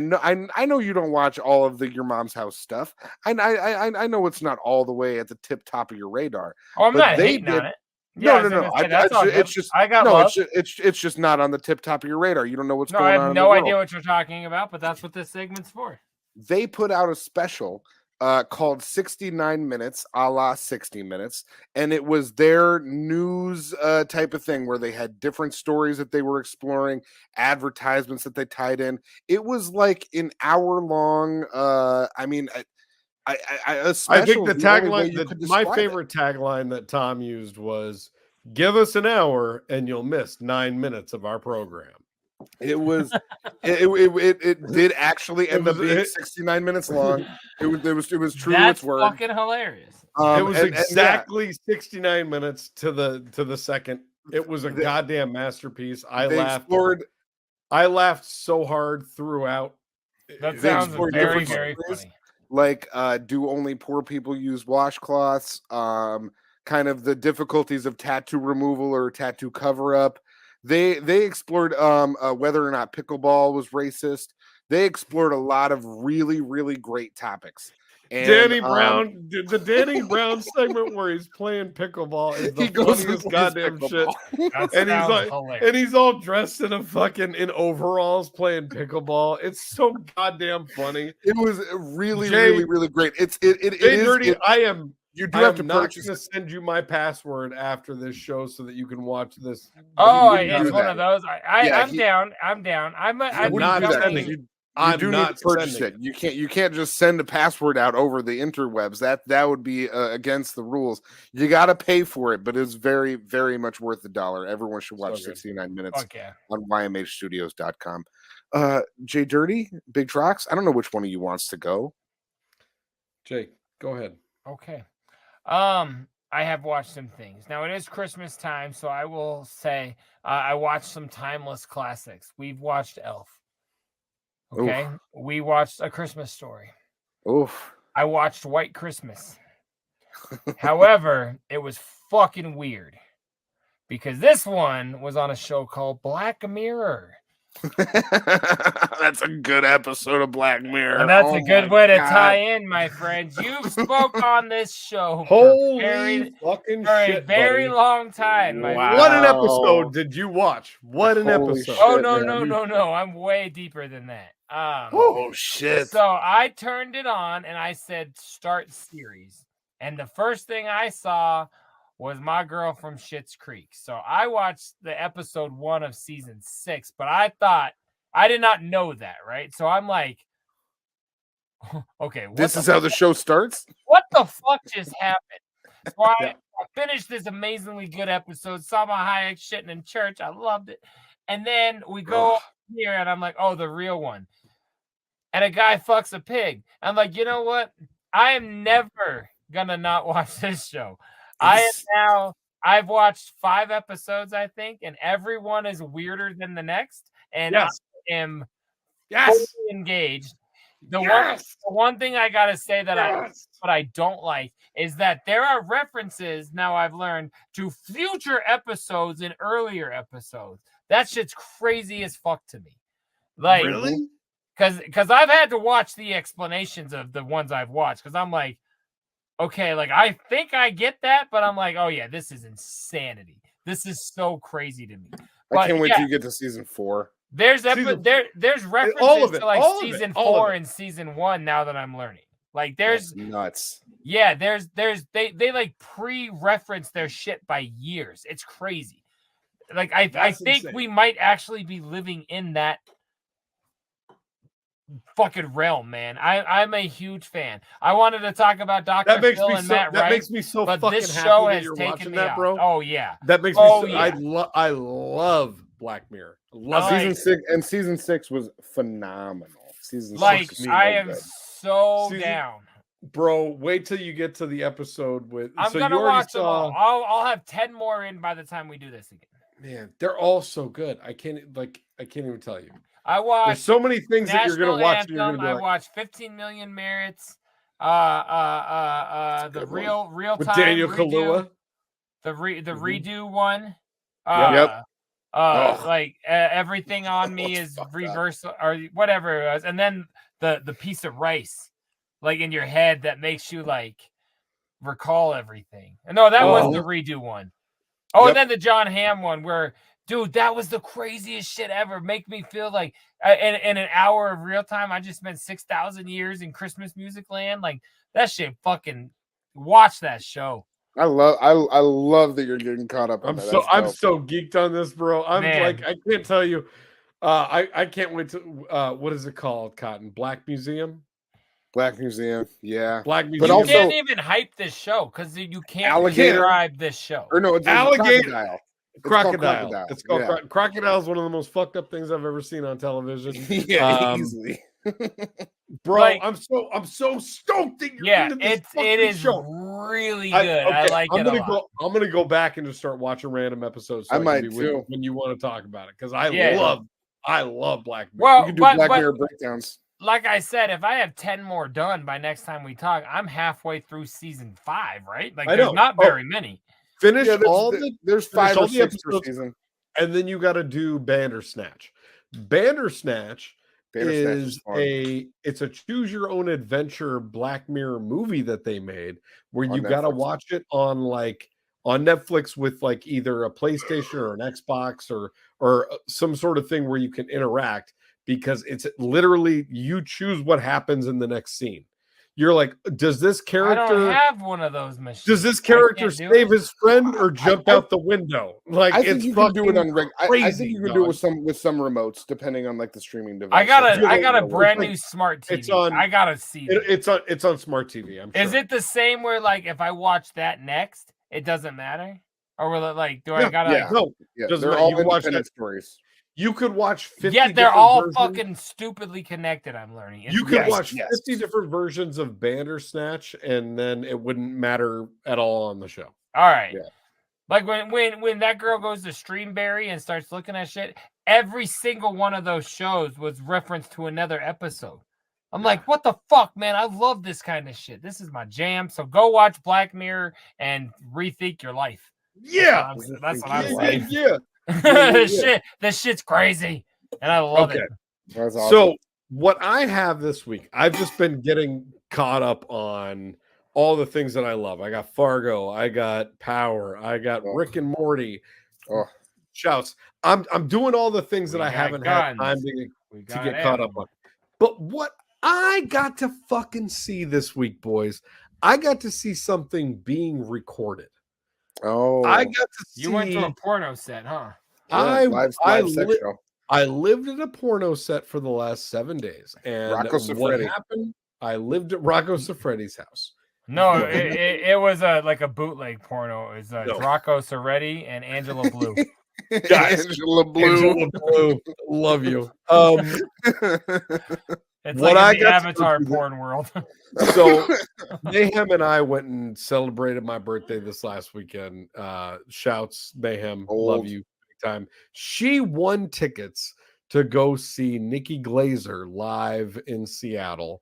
know you don't watch all of Your Mom's House stuff. I know it's not all the way at the tip top of your radar. Oh, I'm not hating on it. No. It's just not on the tip top of your radar. You don't know what's going on. I have no idea what you're talking about, but that's what this segment's for. They put out a special called 69 Minutes, a la 60 Minutes, and it was their news type of thing where they had different stories that they were exploring, advertisements that they tied in. It was like an hour-long. I think the tagline, my favorite tagline that Tom used was, "Give us an hour and you'll miss 9 minutes of our program." It was it did actually end up being 69 minutes long. It was true to its word. Fucking hilarious. It was exactly 69 minutes to the second. It was a goddamn masterpiece. I laughed I laughed so hard throughout. That sounds very, very funny. Like, do only poor people use washcloths? Kind of the difficulties of tattoo removal or tattoo cover up. They explored whether or not pickleball was racist. They explored a lot of really, really great topics. And, Danny Brown, the Danny Brown segment where he's playing pickleball is the funniest goddamn shit. And he's all dressed in in overalls playing pickleball. It's so goddamn funny. It was really, really, really great. It is Dirty. You do have to not going to send you my password after this show so that you can watch this. Oh, it's one of those. I'm down. I'm down. You do need to purchase it. You can't just send a password out over the interwebs. That would be against the rules. You got to pay for it, but it's very, very much worth $1. Everyone should watch 69 minutes on ymhstudios.com. JDirty, Big Trox. I don't know which one of you wants to go. Jake, go ahead. Okay. I have watched some things. Now it is Christmas time, so I will say I watched some timeless classics. We've watched Elf. Okay. Oof. We watched A Christmas Story. Oof. I watched White Christmas. However, it was fucking weird because this one was on a show called Black Mirror. That's a good episode of Black Mirror. And that's a good way to tie in, my friends. You spoke on this show for a very long time. Wow. What an episode did you watch? What an episode. Shit, oh, no. I'm way deeper than that. Oh, shit. So I turned it on and I said, start series. And the first thing I saw was my girl from Schitt's Creek. So I watched the episode 1 of season 6, but I did not know that, right? So I'm like, okay. This is how the show starts? What the fuck just happened? So I finished this amazingly good episode, Salma Hayek shitting in church. I loved it. And then we go here and I'm like, oh, the real one. And a guy fucks a pig. I'm like, you know what? I am never gonna not watch this show. I've watched 5 episodes, I think, and every one is weirder than the next. And I am totally engaged. The one thing I gotta say that I don't like is that there are references now I've learned to future episodes and earlier episodes. That shit's crazy as fuck to me. Like, really? Because I've had to watch the explanations of the ones I've watched because I'm like, okay, like I think I get that, but I'm like, oh yeah, this is insanity. This is so crazy to me. I can't wait till you get to season 4. There's references to like season 4 and season 1 now that I'm learning. Like there's That's nuts. Yeah, they like pre-reference their shit by years. It's crazy. Like I think insane. We might actually be living in that fucking realm, man. I'm a huge fan. I wanted to talk about Dr. Phil and Matt Rife. That makes me so but fucking this happy show that has you're taken watching me that, out. bro. Oh yeah. That makes me I love Black Mirror. Season 6 and season 6 was phenomenal. Season 6 I am so down. Bro, wait till you get to the episode with I'm gonna watch them all. I'll have 10 more in by the time we do this again. Man, they're all so good. I can't even tell you. I watched. There's so many things that you're gonna watch. Anthem, you're gonna be I watched 15 Million Merits. The real with time Daniel redo, Kaluuya. The redo one. Yep. Like everything on me is reverse or whatever it was, and then the piece of rice, like in your head that makes you like recall everything. No, that was the redo one. Oh, and then the John Hamm one where, dude, that was the craziest shit ever. Make me feel like in an hour of real time, I just spent 6,000 years in Christmas music land. Like that shit. Fucking watch that show. I love that you're getting caught up. I'm so geeked on this, bro. I'm like, I can't tell you. I can't wait to what is it called? Cotton Black Museum. Black Museum, yeah. Black Museum. But also, you can't even hype this show because you can't describe this show. Or no, it's alligator. Crocodile. It's called Crocodile is one of the most fucked up things I've ever seen on television. Easily. Bro, like, I'm so stoked that you're into this it is show. Really good. I like it a lot. I'm gonna go back and just start watching random episodes. So I might too when you want to talk about it because I love I love Black Mirror. Well, we can do Black Mirror breakdowns. Like I said, if I have 10 more done by next time we talk, I'm halfway through season 5, right? Like there's not very many. Finish there's, all there's 5 or 6 per season. And then you got to do Bandersnatch. Bandersnatch is it's a choose your own adventure Black Mirror movie that they made where you got to watch it on Netflix with like either a PlayStation or an Xbox or some sort of thing where you can interact, because it's literally you choose what happens in the next scene. You're like, does this character? I don't have one of those machines. Does this character save his friend or jump out the window? Like, I think you can do it on I think you can do it dog. with some remotes, depending on like the streaming device. I got a brand new smart TV. It's on. I gotta see. It's on smart TV. I'm sure. Is it the same where like if I watch that next, it doesn't matter, or will it like I gotta? Yeah. No, they're all independent stories. You could watch 50. Yet they're all fucking stupidly connected. I'm learning. You could watch 50 different versions of Bandersnatch, and then it wouldn't matter at all on the show. All right. Yeah. Like when that girl goes to Streamberry and starts looking at shit, every single one of those shows was referenced to another episode. I'm like, what the fuck, man? I love this kind of shit. This is my jam. So go watch Black Mirror and rethink your life. Yeah. That's what I'm saying. Yeah. This shit's crazy, and I love it. That's awesome. So what I have this week, I've just been getting caught up on all the things that I love. I got Fargo, I got Power, I got Rick and Morty. Shouts. I'm doing all the things that I haven't had time to get caught up on. But what I got to fucking see this week, boys, I got to see something being recorded. Oh, I got to see. You went to a porno set, huh? I lived at a porno set for the last 7 days, and what happened? I lived at Rocco Siffredi's house. No, it was like a bootleg porno. It was Rocco Siffredi and Angela Blue. Guys, Angela Blue, love you. It's what like in the Avatar porn world. So Mayhem and I went and celebrated my birthday this last weekend. Shouts, Mayhem, love you big time. She won tickets to go see Nikki Glazer live in Seattle,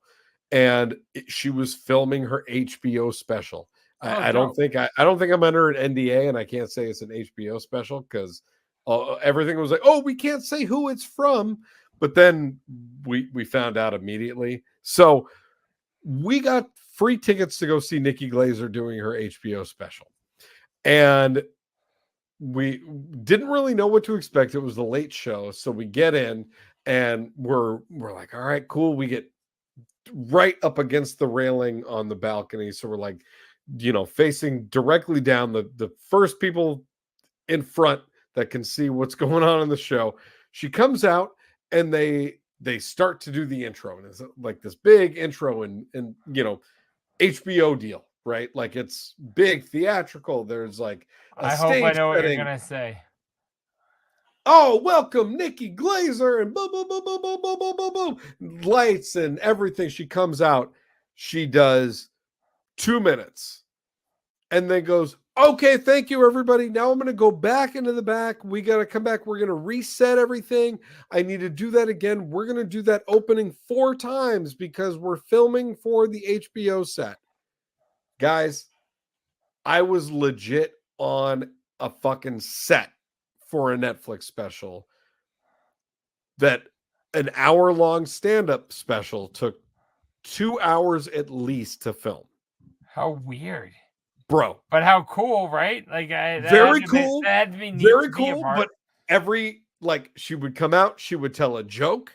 and she was filming her HBO special. I don't think I'm under an NDA, and I can't say it's an HBO special because everything was like, oh, we can't say who it's from. But then we found out immediately. So we got free tickets to go see Nikki Glazer doing her HBO special. And we didn't really know what to expect. It was the late show. So we get in and we're like, all right, cool. We get right up against the railing on the balcony. So we're like, facing directly down the first people in front that can see what's going on in the show. She comes out. And they start to do the intro, and it's like this big intro and HBO deal, right? Like it's big theatrical. There's like I hope I know what you're gonna say. Oh, welcome Nikki Glazer, and boom, boom, boom, boom, boom, boom, boom, boom, boom, lights and everything. She comes out, she does 2 minutes, and then goes, okay, thank you, everybody. Now I'm going to go back into the back. We got to come back. We're going to reset everything. I need to do that again. We're going to do that opening 4 times because we're filming for the HBO set. Guys, I was legit on a fucking set for a Netflix special that an hour-long stand-up special took 2 hours at least to film. How weird. Bro, but how cool, right? Like, very cool, that had to be neat very to cool. But she would come out, she would tell a joke,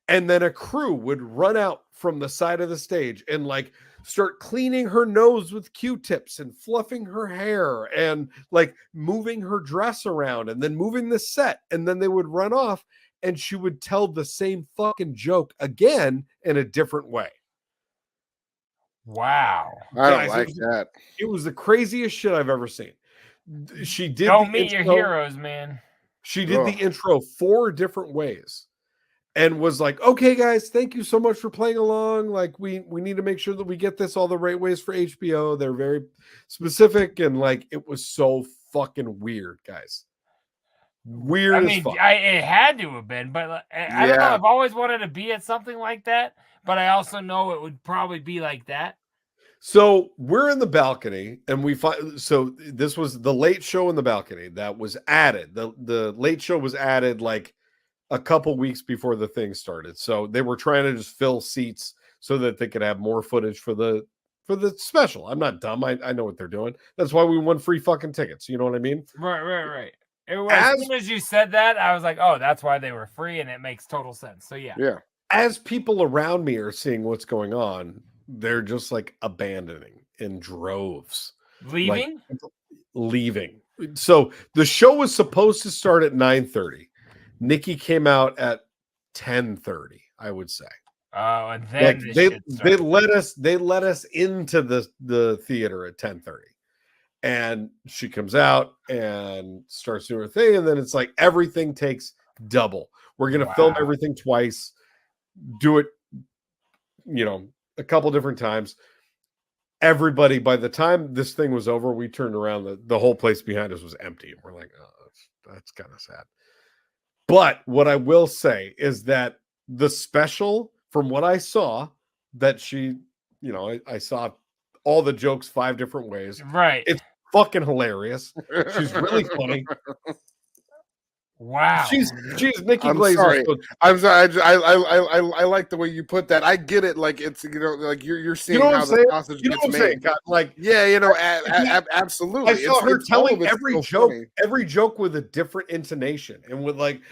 and then a crew would run out from the side of the stage and like start cleaning her nose with Q-tips and fluffing her hair and like moving her dress around and then moving the set, and then they would run off, and she would tell the same fucking joke again in a different way. Wow. I don't like that. It was the craziest shit I've ever seen. She did Don't meet your heroes, man. She did the intro 4 different ways and was like, okay, guys, thank you so much for playing along. Like, we need to make sure that we get this all the right ways for HBO. They're very specific, and like it was so fucking weird, guys. Weird I as mean, fuck. it had to have been, but I don't know. I've always wanted to be at something like that, but I also know it would probably be like that. So we're in the balcony, and we find. So this was the late show in the balcony that was added. The late show was added like a couple weeks before the thing started. So they were trying to just fill seats so that they could have more footage for the special. I'm not dumb. I know what they're doing. That's why we won free fucking tickets. You know what I mean? Right. As soon as you said that, I was like, oh, that's why they were free, and it makes total sense. So yeah. As people around me are seeing what's going on, they're just like abandoning in droves. Leaving? Leaving. So the show was supposed to start at 9:30. Nikki came out at 10:30, I would say. Oh, and then they let us into the theater at 10:30. And she comes out and starts doing her thing, and then it's like everything takes double. We're gonna film everything twice, do it, a couple different times. Everybody, by the time this thing was over, we turned around, the whole place behind us was empty. And we're like, oh, that's kind of sad. But what I will say is that the special, from what I saw, that she, I saw all the jokes 5 different ways. Right. It's fucking hilarious. She's really funny. Wow. She's Nikki Glazer. Sorry. I'm sorry. I like the way you put that. I get it. Like it's like you're seeing how the sausage gets made. Like absolutely. I saw her telling every joke with a different intonation and with like,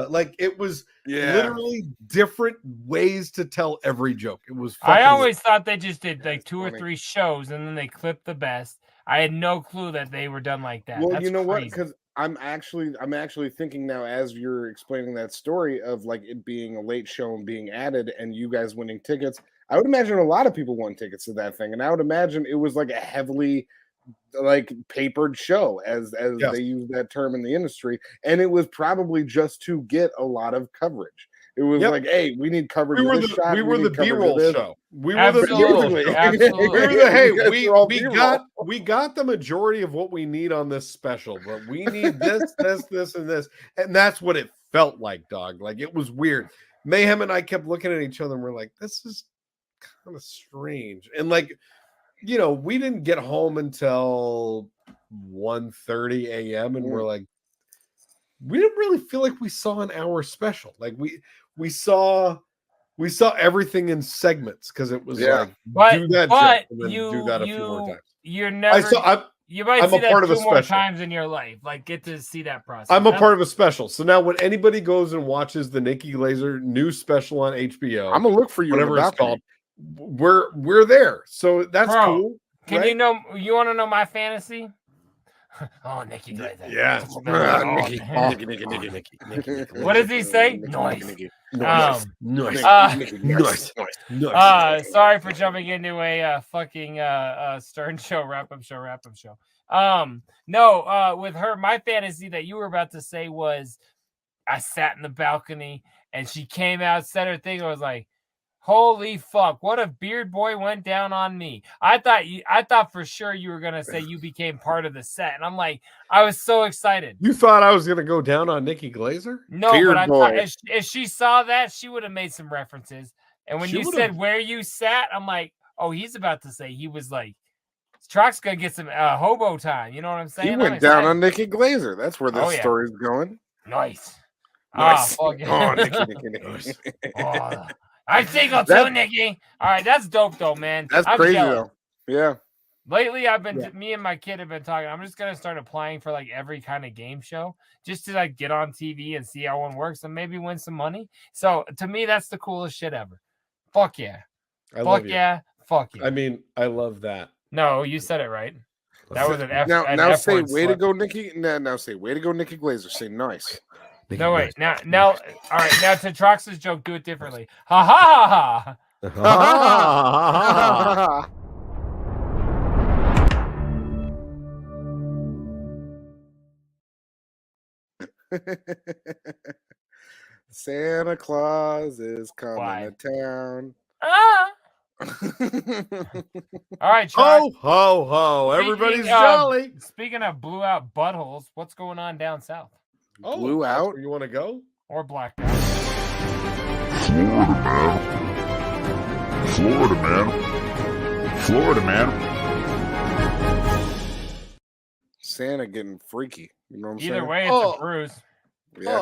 like it was literally different ways to tell every joke. It was. I always thought they just did like 2 or 3 shows and then they clipped the best. I had no clue that they were done like that. Well, That's you know crazy. what? Because I'm actually thinking now as you're explaining that story of like it being a late show and being added and you guys winning tickets. I would imagine a lot of people won tickets to that thing, and I would imagine it was like a heavily like papered show as they use that term in the industry, and it was probably just to get a lot of coverage. It was like, hey, we need coverage. We were the B-roll show. We were the Absolutely. we got the majority of what we need on this special, but we need this, this, and this, and that's what it felt like, dog. Like it was weird. Mayhem and I kept looking at each other, and we're like, this is kind of strange, and like, we didn't get home until 1:30 a.m. and we're like, we didn't really feel like we saw an hour special. Like we saw everything in segments because it was like do that joke and then do that a few more times. You're never. You might see that 2 more times in your life. Like get to see that process. I'm a part of a special. So now when anybody goes and watches the Nikki Glazer new special on HBO, I'm gonna look for you. Whatever it's called. We're there, so that's cool. Can you want to know my fantasy? Oh, Nikki Glazer. Yeah. Nikki. What does he say? Noise. Nice. Sorry for jumping into a fucking Stern show wrap-up show. No, with her, my fantasy that you were about to say was I sat in the balcony and she came out, said her thing. I was like, holy fuck, what if Beard Boy went down on me? I thought for sure you were gonna say you became part of the set. And I'm like, I was so excited. You thought I was gonna go down on Nikki Glazer? No, Beard but I thought if she saw that, she would have made some references. And when you said where you sat, I'm like, oh, he's about to say he was like, Trox gonna get some hobo time. You know what I'm saying? He went down on Nikki Glazer. That's where the story's going. Nice. Nice. Oh, Nikki. I'm single too, Nikki. All right, that's dope though, man. That's crazy though. Yeah. Lately, me and my kid have been talking. I'm just gonna start applying for like every kind of game show, just to like get on TV and see how one works and maybe win some money. So to me, that's the coolest shit ever. Fuck yeah. Fuck yeah. I mean, I love that. No, you said it right. That was an F. Now say way to go, Nikki. Now say way to go, Nikki Glazer. Say nice. No, wait. Now, all right. Now to Trox's joke, do it differently. Ha ha ha ha. Santa Claus is coming to town. All right, ho, ho, ho. Everybody's jolly. Speaking of blew out buttholes, what's going on down south? Blew out? You want to go? Or blacked out? Florida, man. Santa getting freaky. You know what I'm saying? Either way, it's a bruise. Yeah.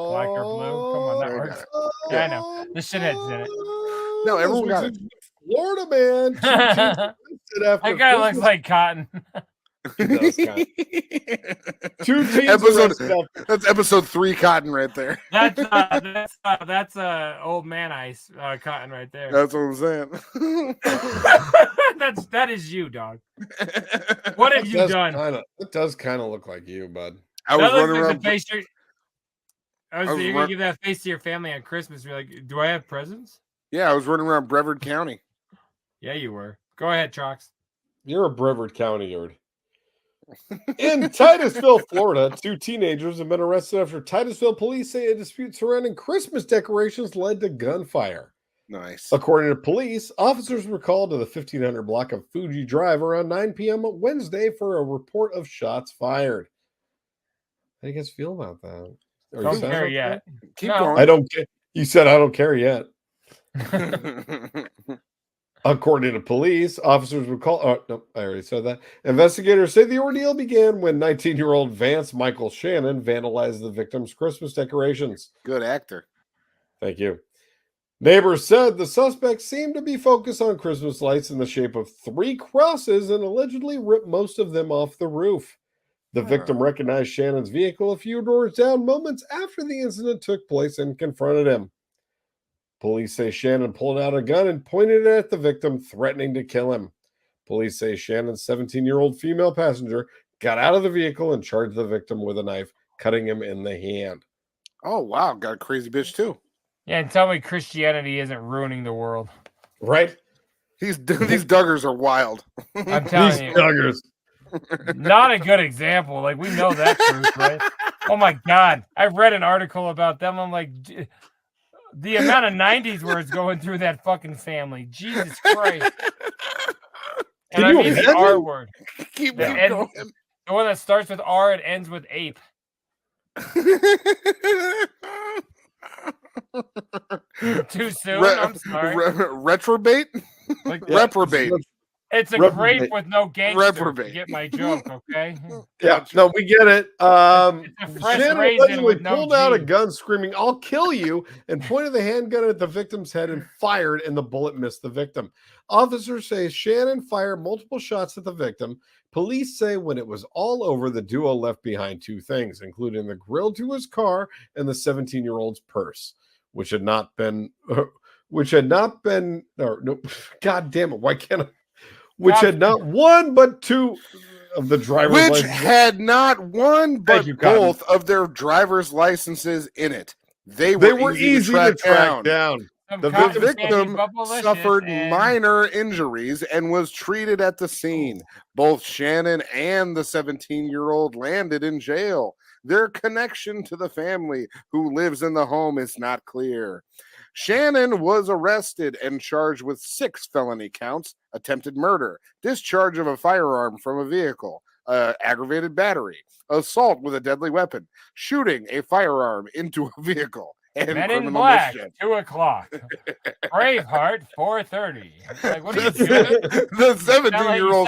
Black or blue? Come on, that works. Yeah, I know. The shithead's in it. No, everyone got it. Florida, man. That guy looks like Cotton. Two teams. That's episode 3 Cotton right there. That's old man ice Cotton right there. That's what I'm saying. that is you, dog. What have you done? It does kind of look like you, bud. I was running around. You're gonna give that face to your family on Christmas. You're like, do I have presents? Yeah, I was running around Brevard County. Yeah, you were. Go ahead, Trox. You're a Brevard County yard. In Titusville, Florida, 2 teenagers have been arrested after Titusville police say a dispute surrounding Christmas decorations led to gunfire. Nice. According to police, officers were called to the 1500 block of Fuji Drive around 9 p.m. Wednesday for a report of shots fired. How do you guys feel about that? Don't care yet. Keep going. I don't care. You said I don't care yet. According to police, officers were called. Oh, no, I already said that. Investigators say the ordeal began when 19-year-old Vance Michael Shannon vandalized the victim's Christmas decorations. Good actor. Thank you. Neighbors said the suspect seemed to be focused on Christmas lights in the shape of 3 crosses and allegedly ripped most of them off the roof. The victim recognized Shannon's vehicle a few doors down moments after the incident took place and confronted him. Police say Shannon pulled out a gun and pointed it at the victim, threatening to kill him. Police say Shannon's 17-year-old female passenger got out of the vehicle and charged the victim with a knife, cutting him in the hand. Oh, wow. Got a crazy bitch, too. Yeah, and tell me Christianity isn't ruining the world. Right? These Duggars are wild. I'm telling you. Duggars. Not a good example. Like, we know that truth, right? Oh, my God. I read an article about them. I'm like, the amount of 90s words going through that fucking family. Jesus Christ. And I mean the R word. Keep going. The one that starts with R and ends with ape. Too soon? I'm sorry. Retrobate? Reprobate. It's a grape with no gangster to get my joke, okay? Yeah, no, we get it. It's a fresh Shannon raisin allegedly with no pulled out a G. gun screaming, "I'll kill you," and pointed the handgun at the victim's head and fired, and the bullet missed the victim. Officers say Shannon fired multiple shots at the victim. Police say when it was all over, the duo left behind 2 things, including the grill to his car and the 17-year-old's purse, which had not been, God damn it, why can't I? Which had not 1 but 2 of the driver's licenses. Which had not 1 but both of their driver's licenses in it. They were easy to track down. The victim suffered minor injuries and was treated at the scene. Both Shannon and the 17-year-old landed in jail. Their connection to the family who lives in the home is not clear. Shannon was arrested and charged with 6 felony counts: attempted murder, discharge of a firearm from a vehicle, aggravated battery, assault with a deadly weapon, shooting a firearm into a vehicle, and Men criminal in Black, mischief. 2:00. Braveheart, 4:30. Like, what are you doing? The 17-year-old.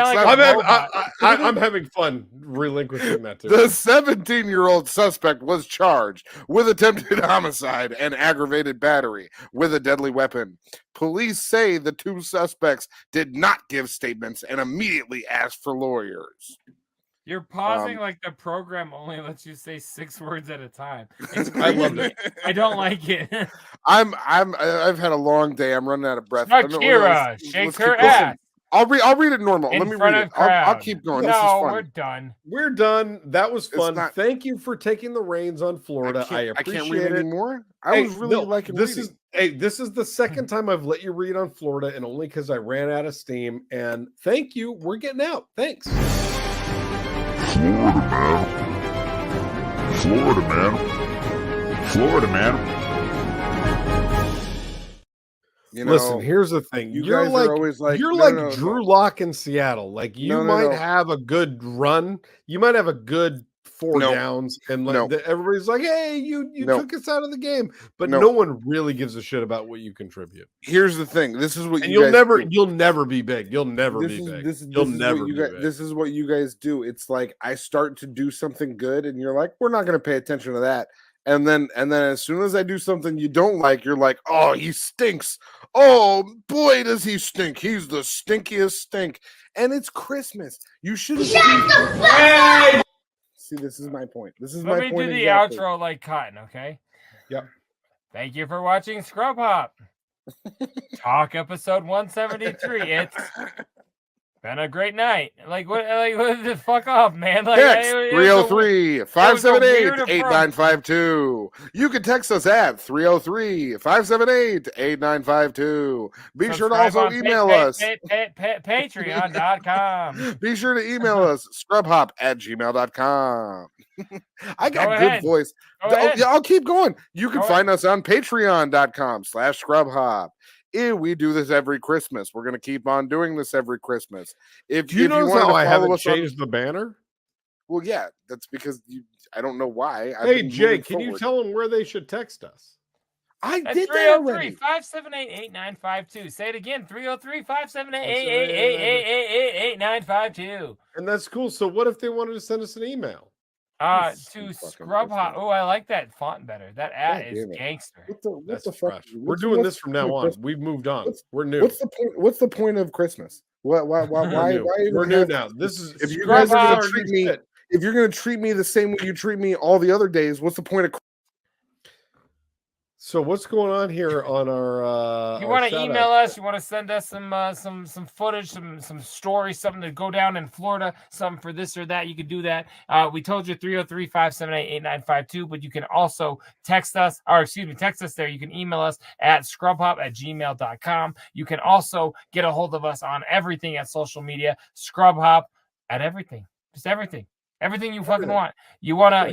I'm having fun relinquishing that too. The 17-year-old suspect was charged with attempted homicide and aggravated battery with a deadly weapon. Police say the 2 suspects did not give statements and immediately asked for lawyers. You're pausing like the program only lets you say 6 words at a time. It's I love it. I don't like it. I've had a long day. I'm running out of breath. Akira, shake her ass. I'll read it normal. In Let me front read of it. I'll crowd. keep going. No, This is fun. we're done. We're done. That was fun. not- Thank you for taking the reins on Florida. I I appreciate can't read it. anymore. I was really liking this reading. this is the second time I've let you read on Florida, and only because I ran out of steam. And thank you. We're getting out. Thanks. Florida, man. Florida, man. You know, listen, here's the thing. You You're guys like, are always like, you're no, like no, Drew no. Lock in Seattle. Like you might No. have a good run. You might have a good 4 downs, and like everybody's like, "Hey, you took us out of the game," but no one really gives a shit about what you contribute. Here's the thing. This is what and you you'll guys never do. you'll never be big. You'll never be big. You'll never be big. This is what you guys do. It's like I start to do something good, and you're like, "We're not going to pay attention to that." And then as soon as I do something you don't like, you're like, "Oh, he stinks. Oh boy, does he stink. He's the stinkiest stink." And it's Christmas. You shouldn't. Shut the fuck. See, this is my point. This is Let my me point. do the exactly. outro like Cotton, okay? Yep. Thank you for watching Scrub Hop. Talk episode 173. It's been a great night. Like what the fuck up, man? Like text 303-578-8952. You can text us at 303-578-8952. Be sure to also email us. Patreon.com. Be sure to email us scrubhop@gmail.com. I got Go good ahead. voice. Go ahead. Yeah, I'll keep going. You can Go find us on patreon.com/scrubhop. We do this every Christmas. We're going to keep on doing this every Christmas. If you notice wanted how to I follow haven't us on- changed the banner? Well, yeah, that's because I don't know why. I've Hey been Jay, moving can you forward. tell them where they should text us? I That's did that already. 303-578-8952. Say it again. 303-578-8952. And that's cool. So what if they wanted to send us an email? To Scrub Hop. Oh, I like that font better. That ad is gangster. What the fuck? Fresh. We're doing this from now on. We've moved on. We're new. What's the point of Christmas? Why We're new now. This is if you Scrub guys are Hop. going to treat me, if you're going to treat me the same way you treat me all the other days, what's the point of? So what's going on here on our? You want to email us? You want to send us some footage, some stories, something to go down in Florida, something for this or that? You can do that. We told you 303-578-8952, but you can also text us there. You can email us at scrubhop@gmail.com. You can also get a hold of us on everything at social media. Scrubhop at everything, just everything. Everything you fucking want. You wanna,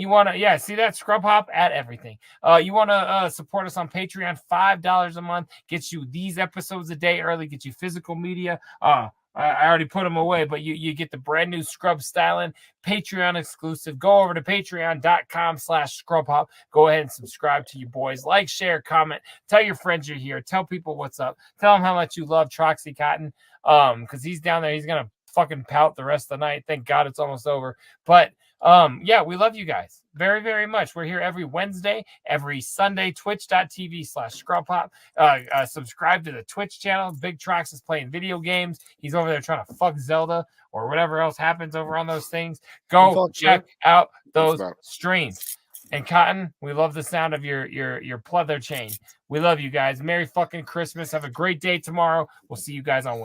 see that? Scrub Hop at everything. You wanna support us on Patreon, $5 a month, gets you these episodes a day early, get you physical media. I already put them away, but you get the brand new Scrub Styling Patreon exclusive. Go over to patreon.com/scrubhop. Go ahead and subscribe to your boys. Like, share, comment, tell your friends you're here, tell people what's up, tell them how much you love Troxy Cotton. Because he's down there, he's gonna fucking pout the rest of the night. Thank God it's almost over. But yeah, we love you guys very, very much. We're here every Wednesday, every Sunday, twitch.tv/scrubhop. Subscribe to the Twitch channel. Big Trox is playing video games. He's over there trying to fuck Zelda or whatever else happens over on those things. Go check out those streams. And Cotton, we love the sound of your pleather chain. We love you guys. Merry fucking Christmas. Have a great day tomorrow. We'll see you guys on Wednesday.